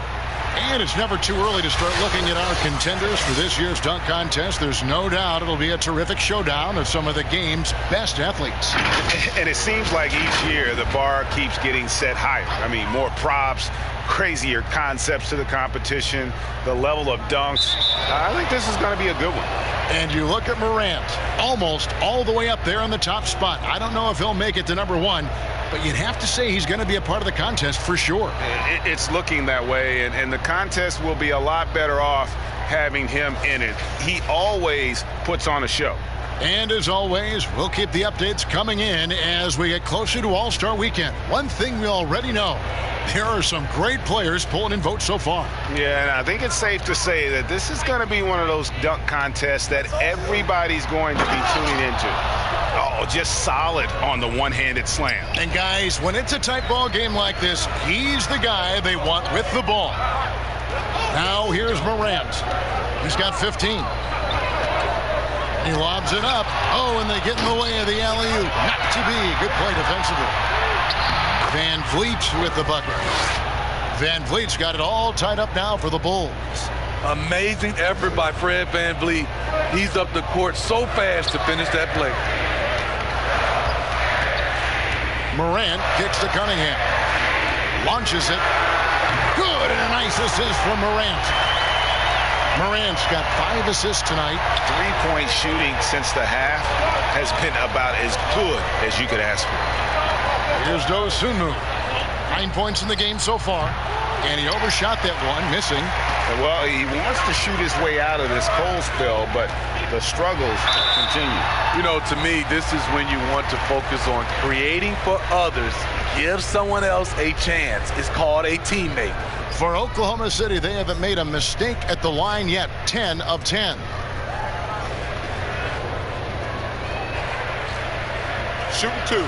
And it's never too early to start looking at our contenders for this year's dunk contest. There's no doubt it'll be a terrific showdown of some of the game's best athletes. And it seems like each year the bar keeps getting set higher. I mean, more props, crazier concepts to the competition, the level of dunks. I think this is going to be a good one. And you look at Morant, almost all the way up there in the top spot. I don't know if he'll make it to number 1, but you'd have to say he's going to be a part of the contest for sure. It's looking that way, and the contest will be a lot better off having him in it. He always puts on a show. And as always, we'll keep the updates coming in as we get closer to All-Star Weekend. One thing we already know, there are some great players pulling in votes so far. Yeah, and I think it's safe to say that this is going to be one of those dunk contests that everybody's going to be tuning into. Oh, just solid on the one-handed slam. And guys, when it's a tight ball game like this, he's the guy they want with the ball. Now here's Morant. He's got 15. He lobs it up. Oh, and they get in the way of the alley-oop. Not to be. Good play defensively. Van Vliet with the bucket. Van Vliet's got it all tied up now for the Bulls. Amazing effort by Fred Van Vliet. He's up the court so fast to finish that play. Morant kicks to Cunningham. Launches it. Good, and a nice assist from Morant. Morant's got 5 assists tonight. 3-point shooting since the half has been about as good as you could ask for. Here's Dosunmu. 9 points in the game so far. And he overshot that one, missing. Well, he wants to shoot his way out of this cold spell, but the struggles continue. You know, to me, this is when you want to focus on creating for others. Give someone else a chance. It's called a teammate. For Oklahoma City, they haven't made a mistake at the line yet. 10 of 10. Shooting 2.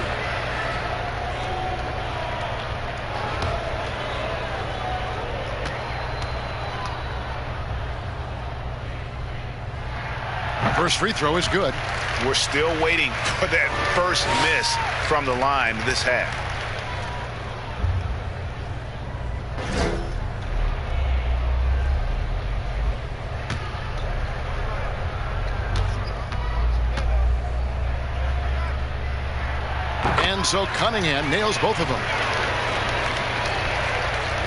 First free throw is good. We're still waiting for that first miss from the line this half. And so Cunningham nails both of them.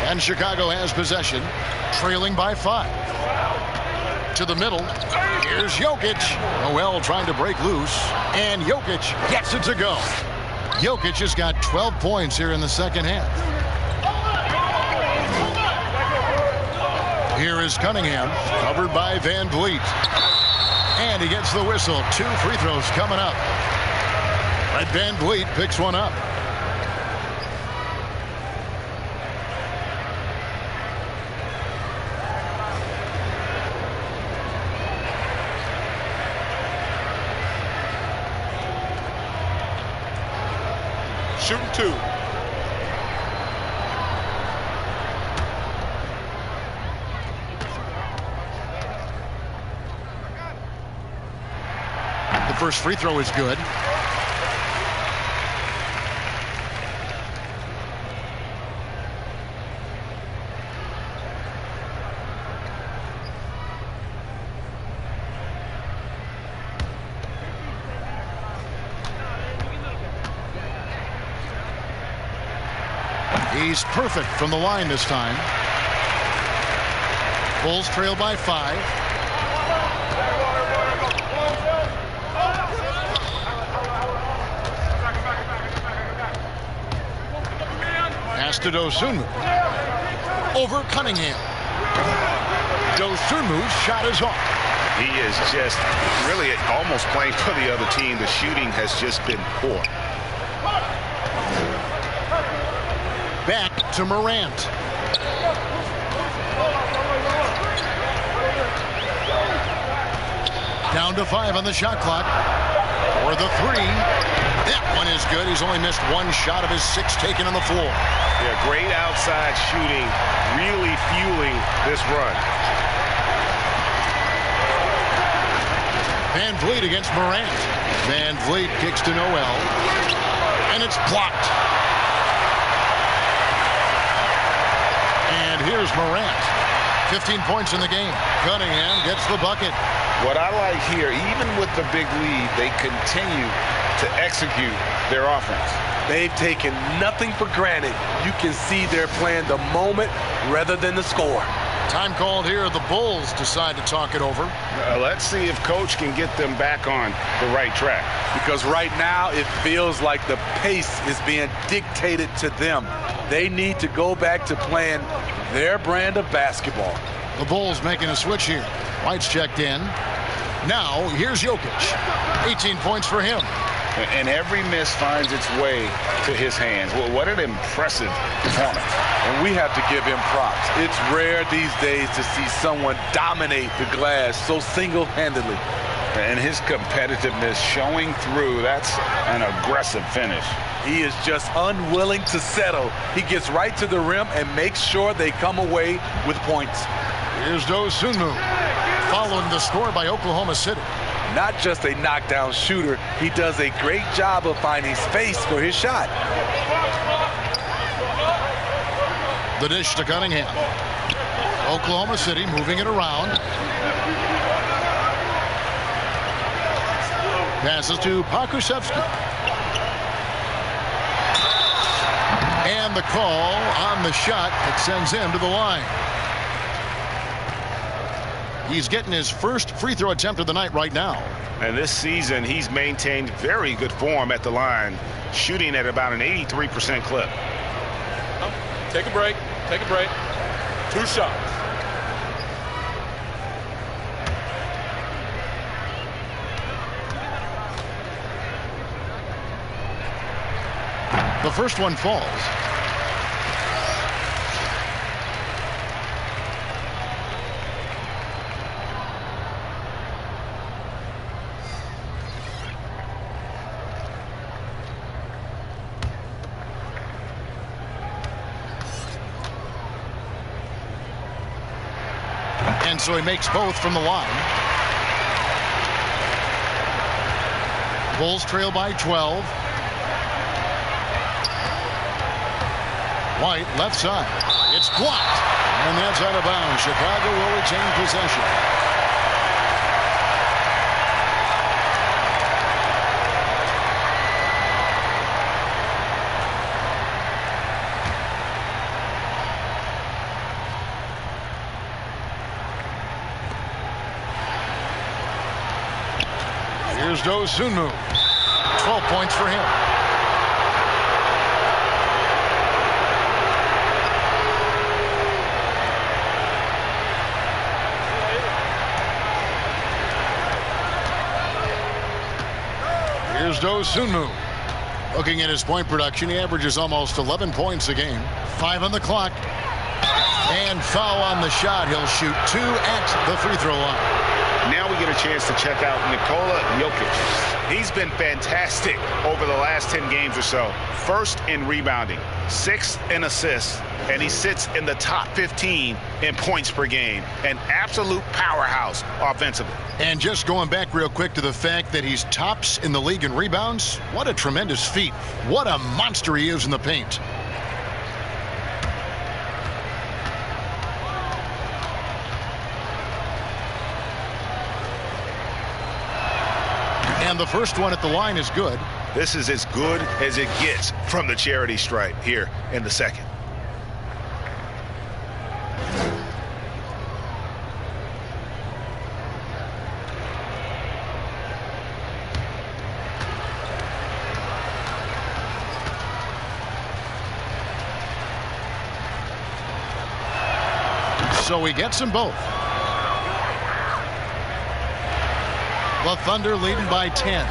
And Chicago has possession, trailing by 5. To the middle. Here's Jokic. Noel trying to break loose. And Jokic gets it to go. Jokic has got 12 points here in the second half. Here is Cunningham, covered by Van Vliet. And he gets the whistle. 2 free throws coming up. Red Van Vliet picks one up. Shooting 2. The first free throw is good. He's perfect from the line this time. Bulls trail by 5. Pass to Dosunmu. Over Cunningham. Dosunmu's shot is off. He is just really almost playing for the other team. The shooting has just been poor. Back to Morant. Down to 5 on the shot clock. For the 3. That one is good. He's only missed 1 shot of his 6 taken on the floor. Yeah, great outside shooting, really fueling this run. Van Vliet against Morant. Van Vliet kicks to Noel. And it's blocked. And here's Morant. 15 points in the game. Cunningham gets the bucket. What I like here, even with the big lead, they continue to execute their offense. They've taken nothing for granted. You can see they're playing the moment rather than the score. Time called here. The Bulls decide to talk it over. Let's see if Coach can get them back on the right track. Because right now it feels like the pace is being dictated to them. They need to go back to playing their brand of basketball. The Bulls making a switch here. White's checked in. Now here's Jokic. 18 points for him. And every miss finds its way to his hands. Well, what an impressive performance. And we have to give him props. It's rare these days to see someone dominate the glass so single-handedly. And his competitiveness showing through. That's an aggressive finish. He is just unwilling to settle. He gets right to the rim and makes sure they come away with points. Here's Dosunmu, following the score by Oklahoma City. Not just a knockdown shooter, he does a great job of finding space for his shot. The dish to Cunningham. Oklahoma City moving it around. Passes to Pokusevski. And the call on the shot that sends him to the line. He's getting his first free throw attempt of the night right now. And this season, he's maintained very good form at the line, shooting at about an 83% clip. Take a break. Take a break. 2 shots. The first one falls. And so he makes both from the line. Bulls trail by 12. White, left side. It's blocked. And that's out of bounds. Chicago will retain possession. Here's Dosunmu. 12 points for him. Here's Dosunmu. Looking at his point production, he averages almost 11 points a game. 5 on the clock. And foul on the shot. He'll shoot 2 at the free throw line. Now we get a chance to check out Nikola Jokic. He's been fantastic over the last 10 games or so. First in rebounding, 6th in assists, and he sits in the top 15 in points per game. An absolute powerhouse offensively. And just going back real quick to the fact that he's tops in the league in rebounds, what a tremendous feat. What a monster he is in the paint. And the first one at the line is good. This is as good as it gets from the charity stripe here in the second. So he gets them both. The Thunder leading by 10.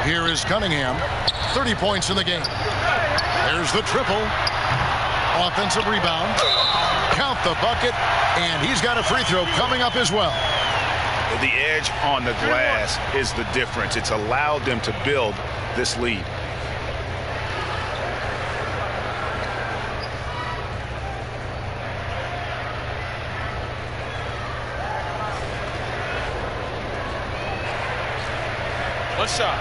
Here is Cunningham. 30 points in the game. There's the triple. Offensive rebound. Count the bucket. And he's got a free throw coming up as well. The edge on the glass is the difference. It's allowed them to build this lead. One shot.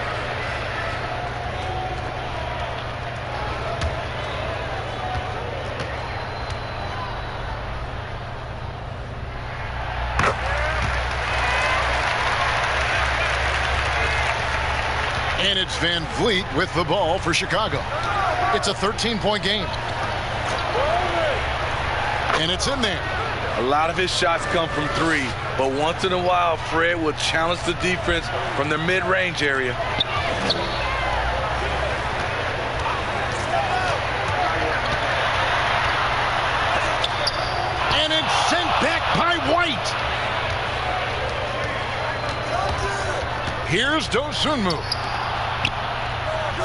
And it's Van Vliet with the ball for Chicago. It's a 13-point game. And it's in there. A lot of his shots come from 3, but once in a while, Fred will challenge the defense from the mid-range area. And it's sent back by White. Here's Dosunmu.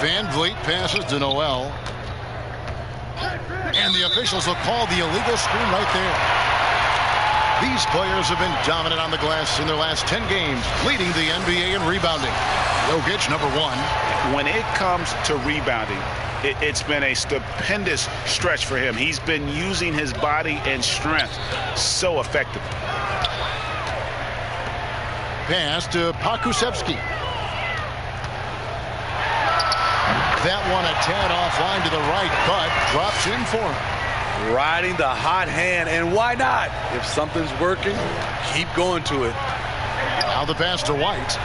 Van Vliet passes to Noel. And the officials will call the illegal screen right there. These players have been dominant on the glass in their last 10 games, leading the NBA in rebounding. Jokic, number 1. When it comes to rebounding, it's been a stupendous stretch for him. He's been using his body and strength so effectively. Pass to Pakusevsky. That one a tad offline to the right, but drops in for him. Riding the hot hand, and why not? If something's working, keep going to it. Now the pass to White.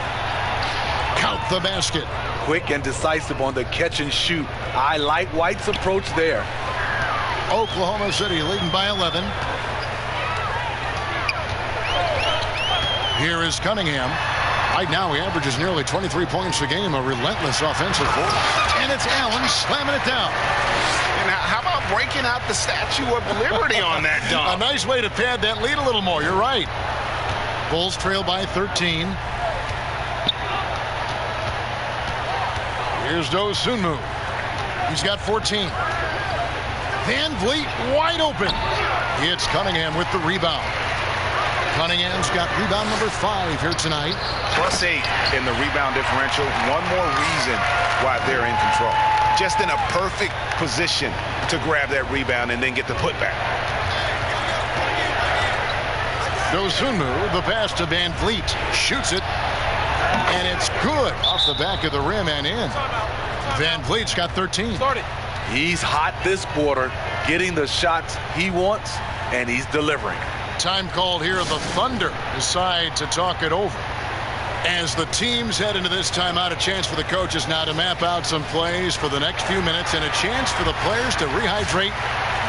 Count the basket. Quick and decisive on the catch and shoot. I like White's approach there. Oklahoma City leading by 11. Here is Cunningham. Right now, he averages nearly 23 points a game, a relentless offensive force. And it's Allen slamming it down. And how about breaking out the Statue of Liberty on that dunk? A nice way to pad that lead a little more. You're right. Bulls trail by 13. Here's Dosunmu. He's got 14. Van Vliet wide open. It's Cunningham with the rebound. Cunningham's got rebound number 5 here tonight. +8 in the rebound differential. One more reason why they're in control. Just in a perfect position to grab that rebound and then get the putback. Dosunmu, the pass to Van Vliet. Shoots it. And it's good off the back of the rim and in. Van Vliet's got 13. He's hot this quarter, getting the shots he wants, and he's delivering. Time called here. The Thunder decide to talk it over. As the teams head into this timeout, a chance for the coaches now to map out some plays for the next few minutes and a chance for the players to rehydrate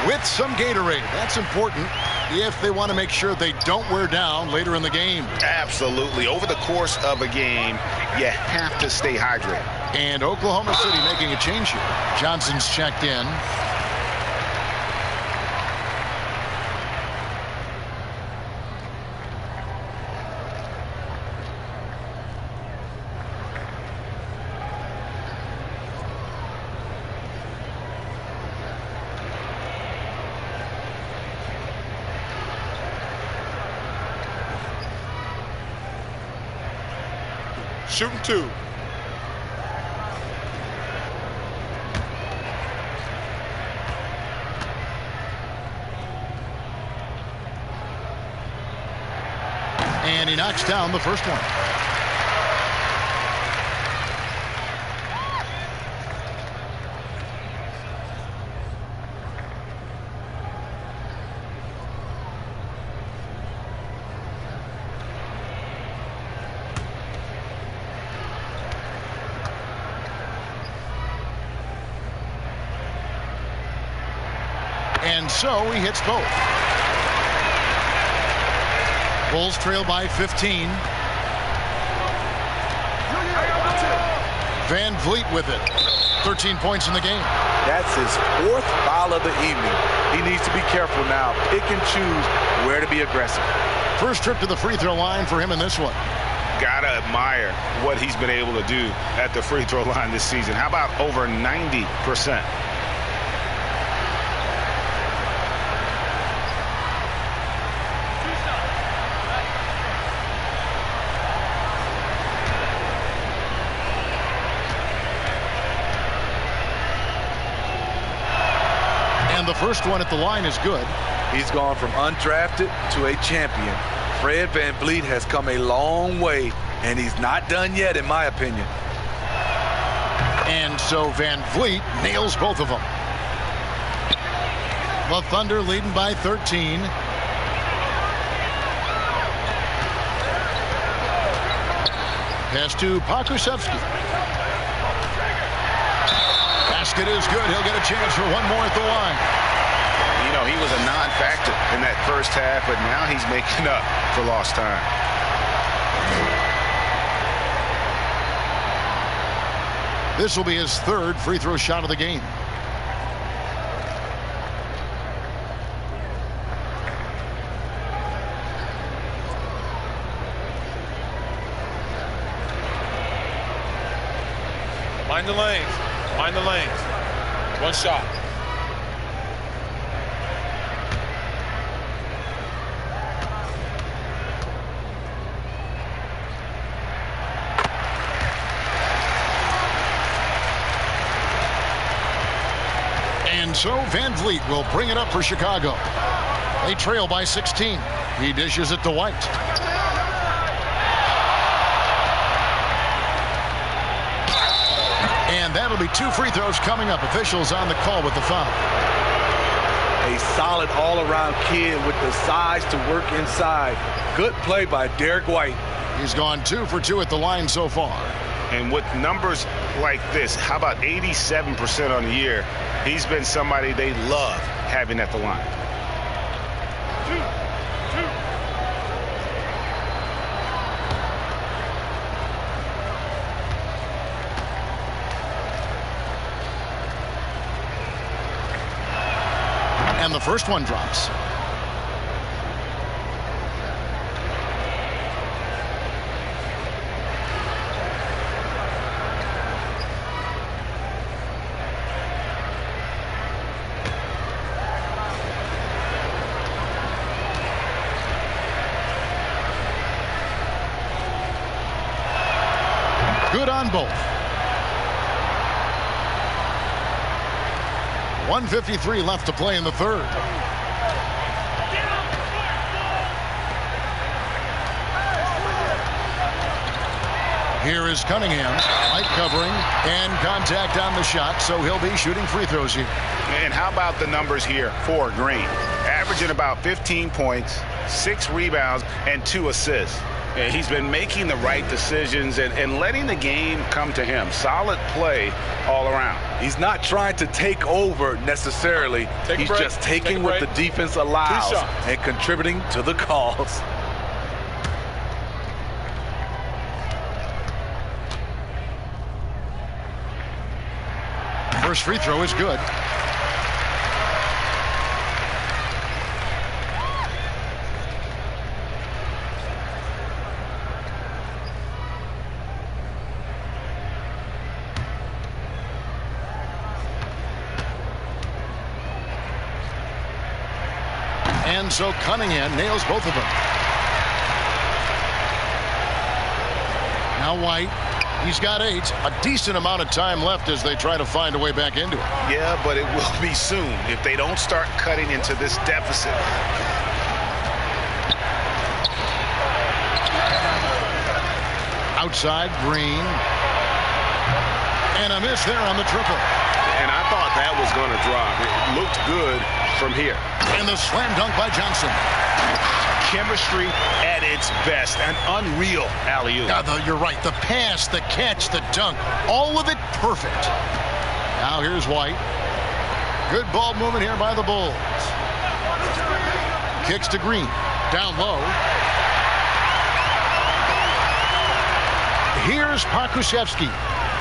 with some Gatorade. That's important if they want to make sure they don't wear down later in the game. Absolutely. Over the course of a game, you have to stay hydrated. And Oklahoma City making a change here. Johnson's checked in. Shooting 2. And he knocks down the first one. And so he hits both. Bulls trail by 15. Van Vliet with it. 13 points in the game. That's his 4th foul of the evening. He needs to be careful now. Pick and choose where to be aggressive. First trip to the free throw line for him in this one. Gotta admire what he's been able to do at the free throw line this season. How about over 90%? The first one at the line is good. He's gone from undrafted to a champion. Fred Van Vliet has come a long way, and he's not done yet, in my opinion. And so Van Vliet nails both of them. The Thunder leading by 13. Pass to Pokusevski. Basket is good. He'll get a chance for one more at the line. You know, he was a non-factor in that first half, but now he's making up for lost time. This will be his 3rd free throw shot of the game. Mind the lanes. Mind the lanes. One shot. And so Van Vliet will bring it up for Chicago. They trail by 16. He dishes it to White. And that'll be 2 free throws coming up. Officials on the call with the foul. A solid all-around kid with the size to work inside. Good play by Derek White. He's gone 2 for 2 at the line so far. And with numbers like this, how about 87% on the year? He's been somebody they love having at the line. And the first one drops. Good on both. 1:53 left to play in the third. Here is Cunningham. Light covering and contact on the shot, so he'll be shooting free throws here. And how about the numbers here for Green? Averaging about 15 points, 6 rebounds, and 2 assists. And he's been making the right decisions and letting the game come to him. Solid play all around. He's not trying to take over necessarily. He's just taking what the defense allows and contributing to the calls. First free throw is good. And so Cunningham nails both of them. Now White. He's got 8. A decent amount of time left as they try to find a way back into it. Yeah, but it will be soon if they don't start cutting into this deficit. Outside, Green. And a miss there on the triple. And I thought that was going to drop. It looked good from here. And the slam dunk by Johnson. Chemistry at its best. An unreal alley-oop. Yeah, you're right. The pass, the catch, the dunk, all of it perfect. Now here's White. Good ball movement here by the Bulls. Kicks to Green. Down low. Here's Parkusevsky.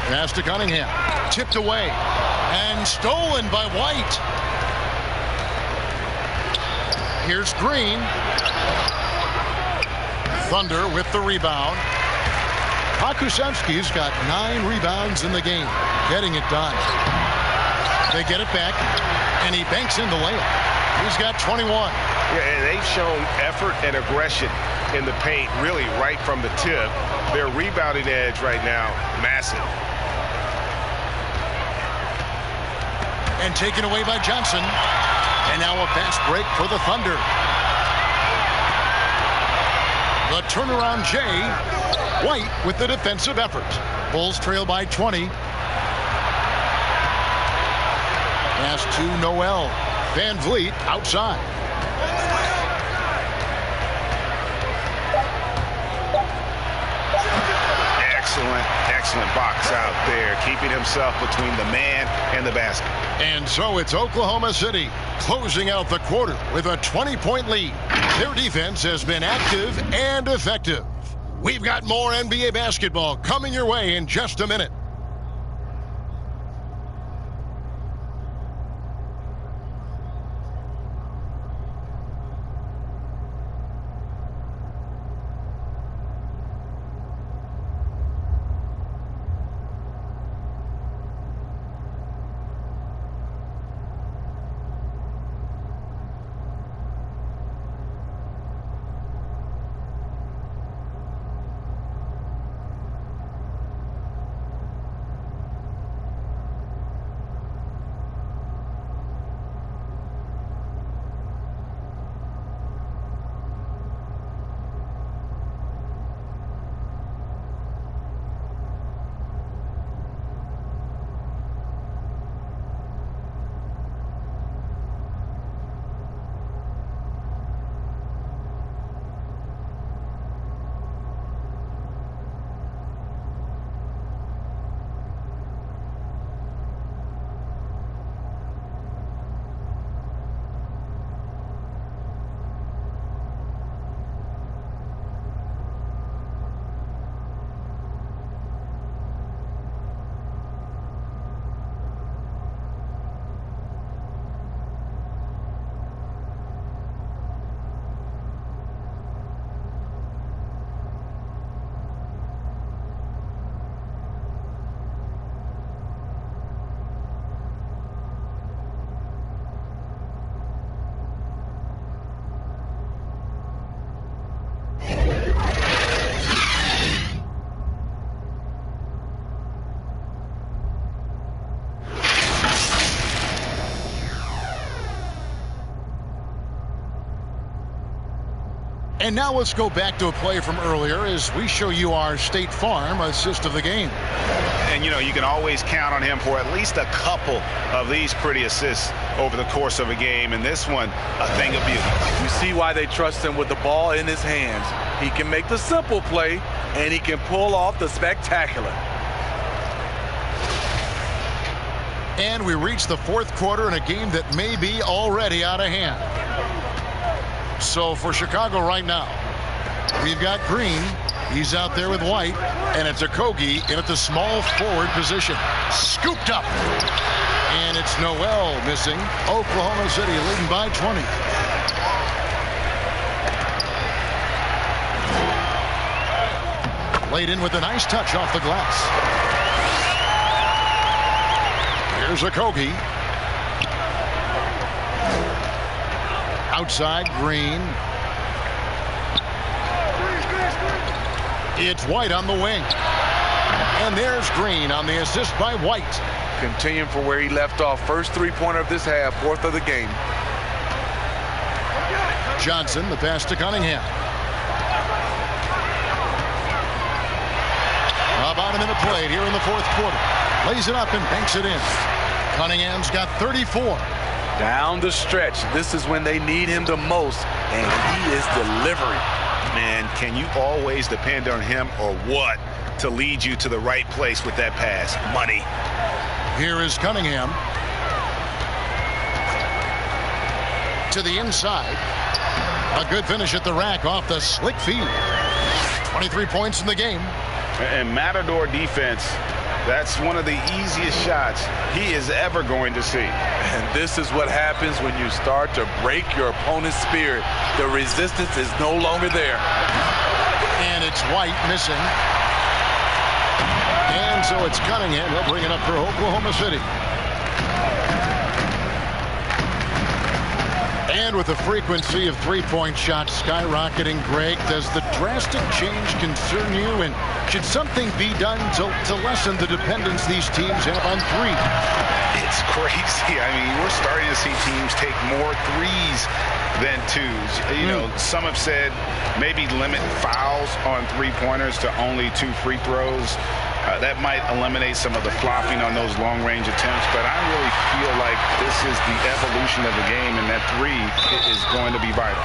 Pass to Cunningham. Tipped away. And stolen by White. Here's Green. Thunder with the rebound. Parkusevsky's got 9 rebounds in the game. Getting it done. They get it back. And he banks in the layup. He's got 21. Yeah, and they've shown effort and aggression in the paint, really right from the tip. Their rebounding edge right now, massive. And taken away by Johnson. And now a fast break for the Thunder. The turnaround Jay. White with the defensive effort. Bulls trail by 20. Pass to Noel. Van Vliet outside. Excellent box out there, keeping himself between the man and the basket. And so it's Oklahoma City closing out the quarter with a 20-point lead. Their defense has been active and effective. We've got more NBA basketball coming your way in just a minute. And now let's go back to a play from earlier as we show you our State Farm assist of the game. And, you know, you can always count on him for at least a couple of these pretty assists over the course of a game. And this one, a thing of beauty. You see why they trust him with the ball in his hands. He can make the simple play, and he can pull off the spectacular. And we reach the fourth quarter in a game that may be already out of hand. So for Chicago right now, we've got Green. He's out there with White, and it's Okogie in at the small forward position. Scooped up. And it's Noel missing. Oklahoma City leading by 20. Laid in with a nice touch off the glass. Here's Okogie. Outside, Green. It's White on the wing. And there's Green on the assist by White. Continuing from where he left off. First three-pointer of this half, fourth of the game. Johnson, the pass to Cunningham. About a minute played here in the fourth quarter. Lays it up and banks it in. Cunningham's got 34. Down the stretch. This is when they need him the most, and he is delivering. Man, can you always depend on him or what to lead you to the right place with that pass? Money. Here is Cunningham. To the inside. A good finish at the rack off the slick feed. 23 points in the game. And Matador defense, that's one of the easiest shots he is ever going to see. And this is what happens when you start to break your opponent's spirit. The resistance is no longer there. And it's White missing. And so it's Cunningham. He'll bring it up for Oklahoma City. And with the frequency of three-point shots skyrocketing, Greg, does the drastic change concern you? And should something be done to lessen the dependence these teams have on three? It's crazy. I mean, we're starting to see teams take more threes than twos. You know, some have said maybe limit fouls on three-pointers to only 2 free throws. That might eliminate some of the flopping on those long-range attempts, but I really feel like this is the evolution of the game, and that three is going to be vital.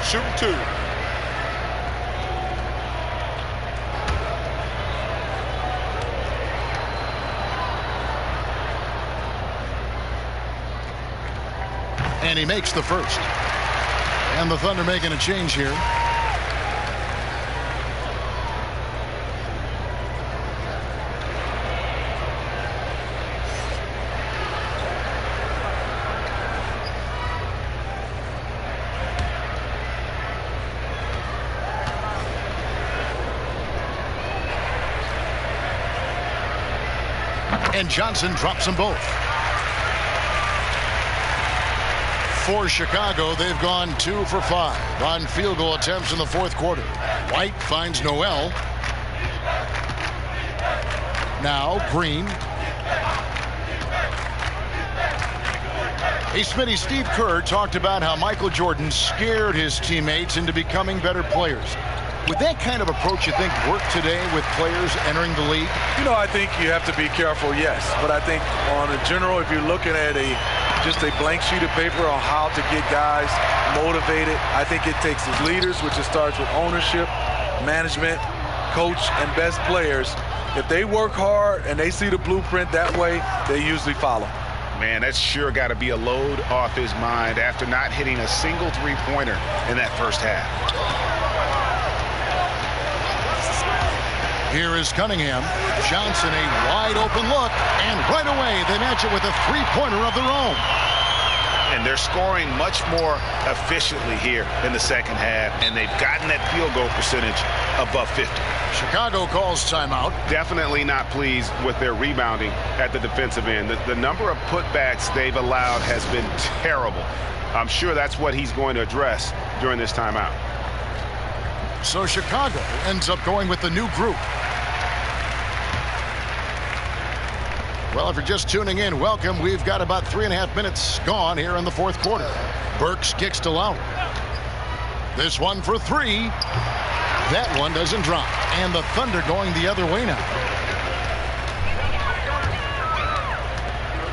Shoot 2. And he makes the first. And the Thunder making a change here. And Johnson drops them both. For Chicago, they've gone 2 for 5 on field goal attempts in the fourth quarter. White finds Noel. Now Green. Hey, Smitty, Steve Kerr talked about how Michael Jordan scared his teammates into becoming better players. Would that kind of approach, you think, work today with players entering the league? You know, I think you have to be careful, yes. But I think on a general, if you're looking at just a blank sheet of paper on how to get guys motivated, I think it takes his leaders, which it starts with ownership, management, coach, and best players. If they work hard and they see the blueprint that way, they usually follow. Man, that's sure got to be a load off his mind after not hitting a single three-pointer in that first half. Here is Cunningham. Johnson, a wide open look, and right away they match it with a three-pointer of their own. And they're scoring much more efficiently here in the second half, and they've gotten that field goal percentage above 50. Chicago calls timeout. Definitely not pleased with their rebounding at the defensive end. The number of putbacks they've allowed has been terrible. I'm sure that's what he's going to address during this timeout. So Chicago ends up going with the new group. Well, if you're just tuning in, welcome. We've got about 3.5 minutes gone here in the fourth quarter. Burks kicks to Lowry. This one for three. That one doesn't drop. And the Thunder going the other way now.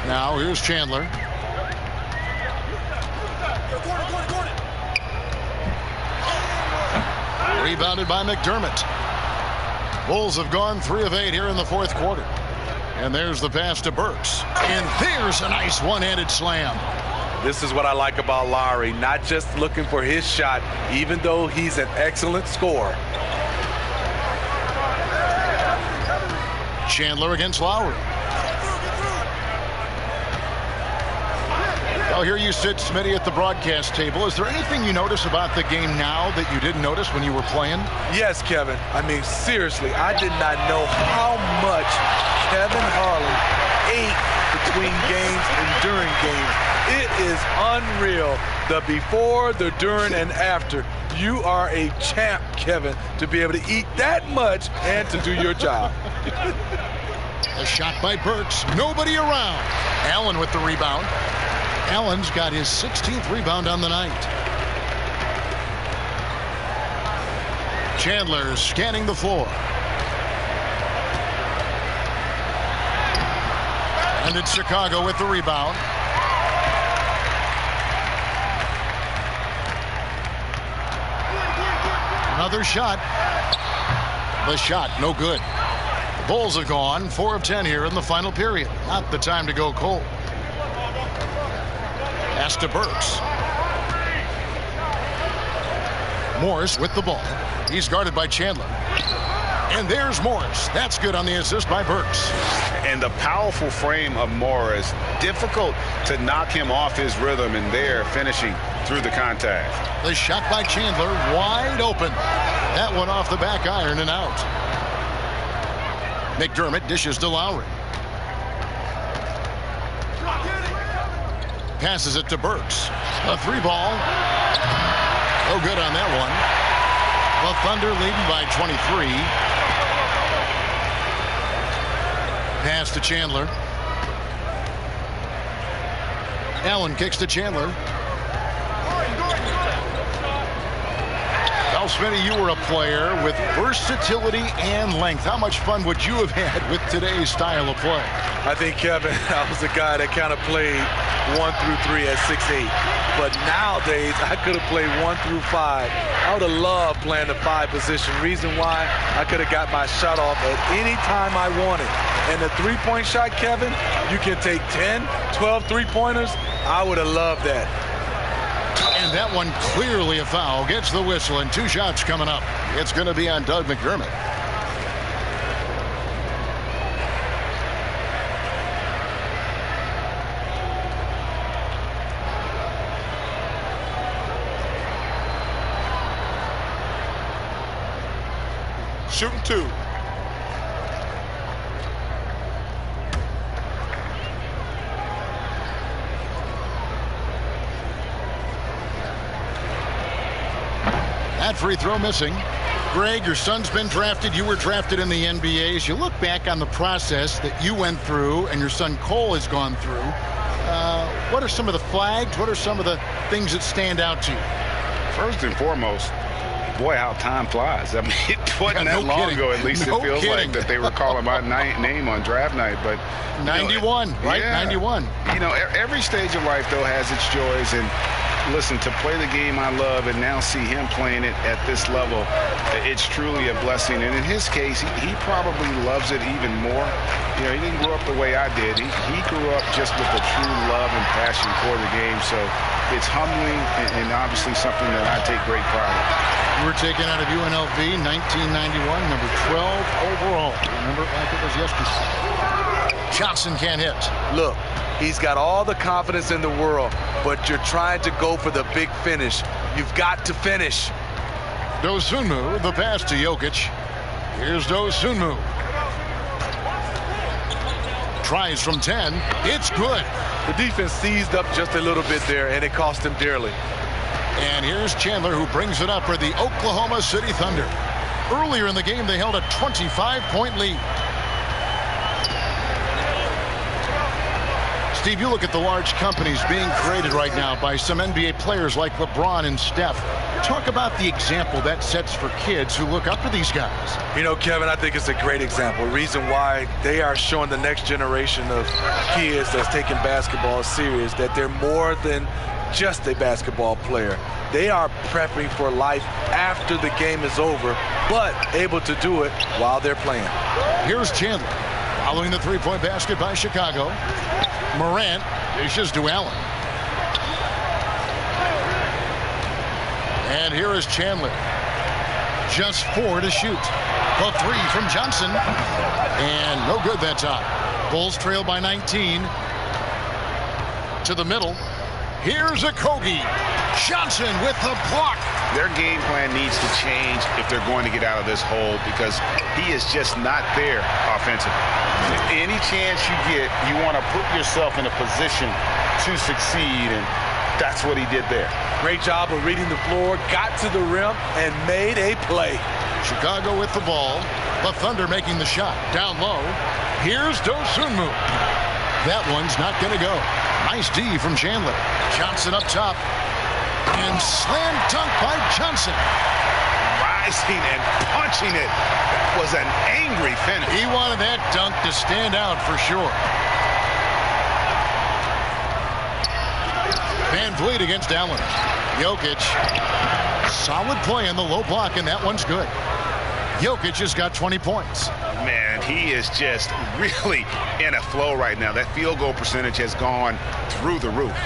Now here's Chandler. Rebounded by McDermott. Bulls have gone 3 of 8 here in the fourth quarter. And there's the pass to Burks. And there's a nice one-handed slam. This is what I like about Lowry, not just looking for his shot, even though he's an excellent scorer. Chandler against Lowry. Well, here you sit, Smitty, at the broadcast table. Is there anything you notice about the game now that you didn't notice when you were playing? Yes, Kevin. I mean, seriously, I did not know how much Kevin Harlan ate between games and during games. It is unreal. The before, the during, and after. You are a champ, Kevin, to be able to eat that much and to do your job. A shot by Burks. Nobody around. Allen with the rebound. Allen's got his 16th rebound on the night. Chandler scanning the floor. And it's Chicago with the rebound. Another shot. The shot, no good. The Bulls have gone 4 of 10 here in the final period. Not the time to go cold. Pass to Burks. Morris with the ball. He's guarded by Chandler. And there's Morris. That's good on the assist by Burks. And the powerful frame of Morris, difficult to knock him off his rhythm, and there finishing through the contact. The shot by Chandler, wide open. That one off the back iron and out. McDermott dishes to Lowry. Passes it to Burks. A 3-ball. No good on that one. The Thunder leading by 23. Pass to Chandler. Allen kicks to Chandler. Well, Smitty, you were a player with versatility and length. How much fun would you have had with today's style of play? I think, Kevin, I was a guy that kind of played 1 through 3 at 6'8". But nowadays, I could have played 1 through 5. I would have loved playing the 5 position. Reason why, I could have got my shot off at any time I wanted. And the three-point shot, Kevin, you can take 10, 12 three-pointers. I would have loved that. And that one clearly a foul. Gets the whistle, and 2 shots coming up. It's going to be on Doug McDermott. Shooting 2. That free throw missing. Greg, your son's been drafted. You were drafted in the NBA. As you look back on the process that you went through and your son Cole has gone through, what are some of the flags? What are some of the things that stand out to you? First and foremost, boy, how time flies. I mean, it wasn't that long ago, at least it feels like, that they were calling my name on draft night. But 91, right? Yeah. 91. You know, every stage of life, though, has its joys. And listen, to play the game I love and now see him playing it at this level, it's truly a blessing. And in his case, he probably loves it even more. You know, he didn't grow up the way I did. He grew up just with a true love and passion for the game. So it's humbling and obviously something that I take great pride in. You were taken out of UNLV 1991, number 12 overall. Remember it like it was yesterday. Johnson can't hit. Look, he's got all the confidence in the world, but you're trying to go for the big finish. You've got to finish. Dosunmu, the pass to Jokic. Here's Dosunmu. Tries from 10. It's good. The defense seized up just a little bit there, and it cost him dearly. And here's Chandler, who brings it up for the Oklahoma City Thunder. Earlier in the game, they held a 25-point lead. Steve, you look at the large companies being created right now by some NBA players like LeBron and Steph. Talk about the example that sets for kids who look up to these guys. You know, Kevin, I think it's a great example. Reason why they are showing the next generation of kids that's taking basketball serious, that they're more than just a basketball player. They are prepping for life after the game is over, but able to do it while they're playing. Here's Chandler, following the three-point basket by Chicago. Morant dishes to Allen. And here is Chandler. Just 4 to shoot. The 3 from Johnson. And no good that time. Bulls trail by 19. To the middle. Here's Okogie. Johnson with the block. Their game plan needs to change if they're going to get out of this hole, because he is just not there offensively. Any chance you get, you want to put yourself in a position to succeed, and that's what he did there. Great job of reading the floor, got to the rim, and made a play. Chicago with the ball. The Thunder making the shot. Down low. Here's Dosunmu. That one's not going to go. Nice D from Chandler. Johnson up top. And slam dunk by Johnson. Rising and punching it. That was an angry finish. He wanted that dunk to stand out for sure. Van Vliet against Allen. Jokic. Solid play in the low block, and that one's good. Jokic has got 20 points. Man, he is just really in a flow right now. That field goal percentage has gone through the roof.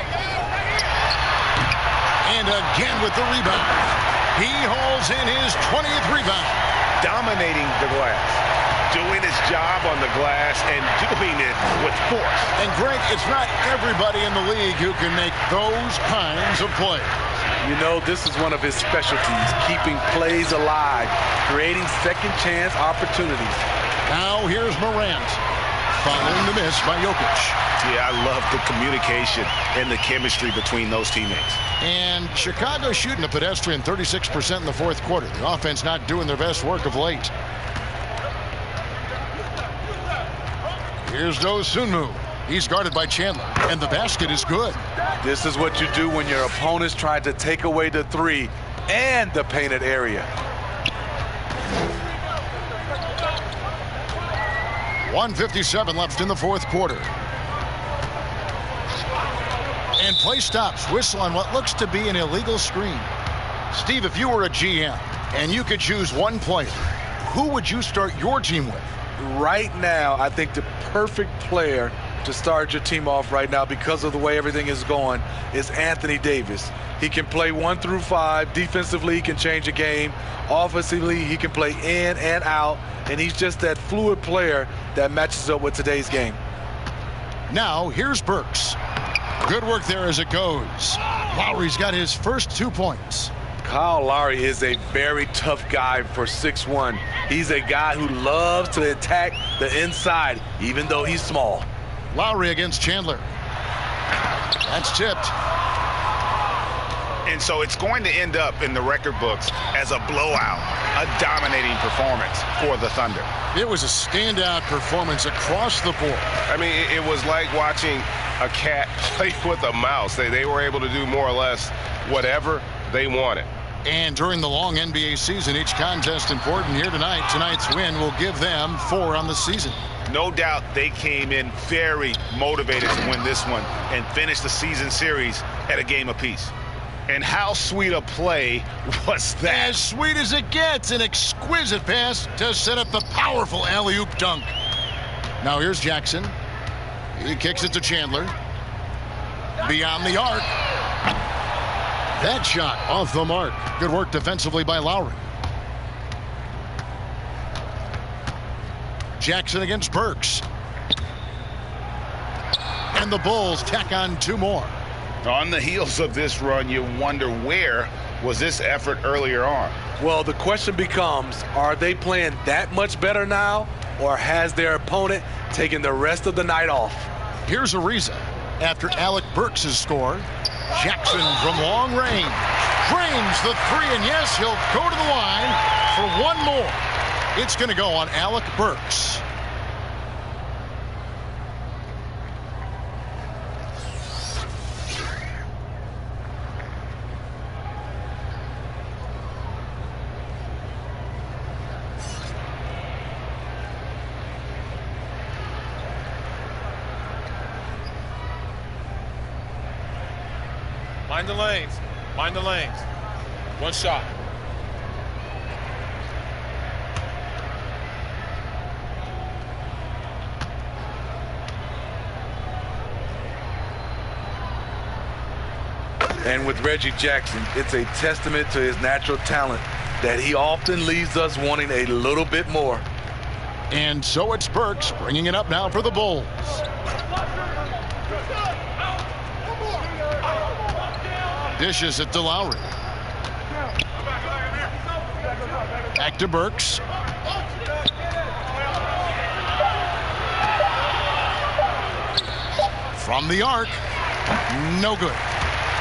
And again with the rebound. He hauls in his 20th rebound. Dominating the glass. Doing his job on the glass and doing it with force. And Greg, it's not everybody in the league who can make those kinds of plays. You know, this is one of his specialties, keeping plays alive, creating second chance opportunities. Now here's Morant, following the miss by Jokic. Yeah, I love the communication and the chemistry between those teammates. And Chicago shooting a pedestrian 36% in the fourth quarter. The offense not doing their best work of late. Here's Dosunmu. He's guarded by Chandler, and the basket is good. This is what you do when your opponent's trying to take away the three and the painted area. 1:57 left in the fourth quarter. And play stops. Whistle on what looks to be an illegal screen. Steve, if you were a GM and you could choose one player, who would you start your team with? Right now, I think the perfect player to start your team off right now, because of the way everything is going, is Anthony Davis. He can play 1 through 5. Defensively, he can change a game. Offensively, he can play in and out. And he's just that fluid player that matches up with today's game. Now, here's Burks. Good work there as it goes. Lowry's got his first 2 points. Kyle Lowry is a very tough guy for 6'1". He's a guy who loves to attack the inside, even though he's small. Lowry against Chandler. That's tipped. And so it's going to end up in the record books as a blowout, a dominating performance for the Thunder. It was a standout performance across the board. I mean, it was like watching a cat play with a mouse. They were able to do more or less whatever they wanted. And during the long NBA season, each contest important. Here tonight. Tonight's win will give them 4 on the season. No doubt they came in very motivated to win this one and finish the season series at a game apiece. And how sweet a play was that? As sweet as it gets. An exquisite pass to set up the powerful alley-oop dunk. Now here's Jackson. He kicks it to Chandler. Beyond the arc. That shot off the mark. Good work defensively by Lowry. Jackson against Burks. And the Bulls tack on 2 more. On the heels of this run, you wonder, where was this effort earlier on? Well, the question becomes, are they playing that much better now, or has their opponent taken the rest of the night off? Here's Ariza. After Alec Burks' score, Jackson from long range drains the three, and yes, he'll go to the line for one more. It's going to go on Alec Burks. Mind the lanes. Mind the lanes. One shot. And with Reggie Jackson, it's a testament to his natural talent that he often leaves us wanting a little bit more. And so it's Burks bringing it up now for the Bulls. Dishes it to Lowry. Back to Burks. From the arc. No good.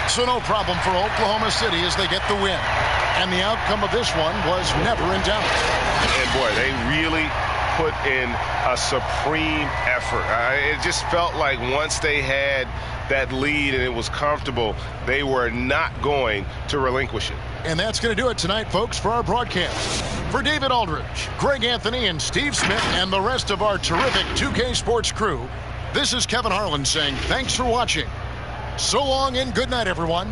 So no problem for Oklahoma City as they get the win. And the outcome of this one was never in doubt. And boy, they really put in a supreme effort. It just felt like once they had that lead and it was comfortable, they were not going to relinquish it. And that's going to do it tonight, folks, for our broadcast. For David Aldridge, Greg Anthony, and Steve Smith, and the rest of our terrific 2K Sports crew, this is Kevin Harlan saying thanks for watching. So long and good night, everyone.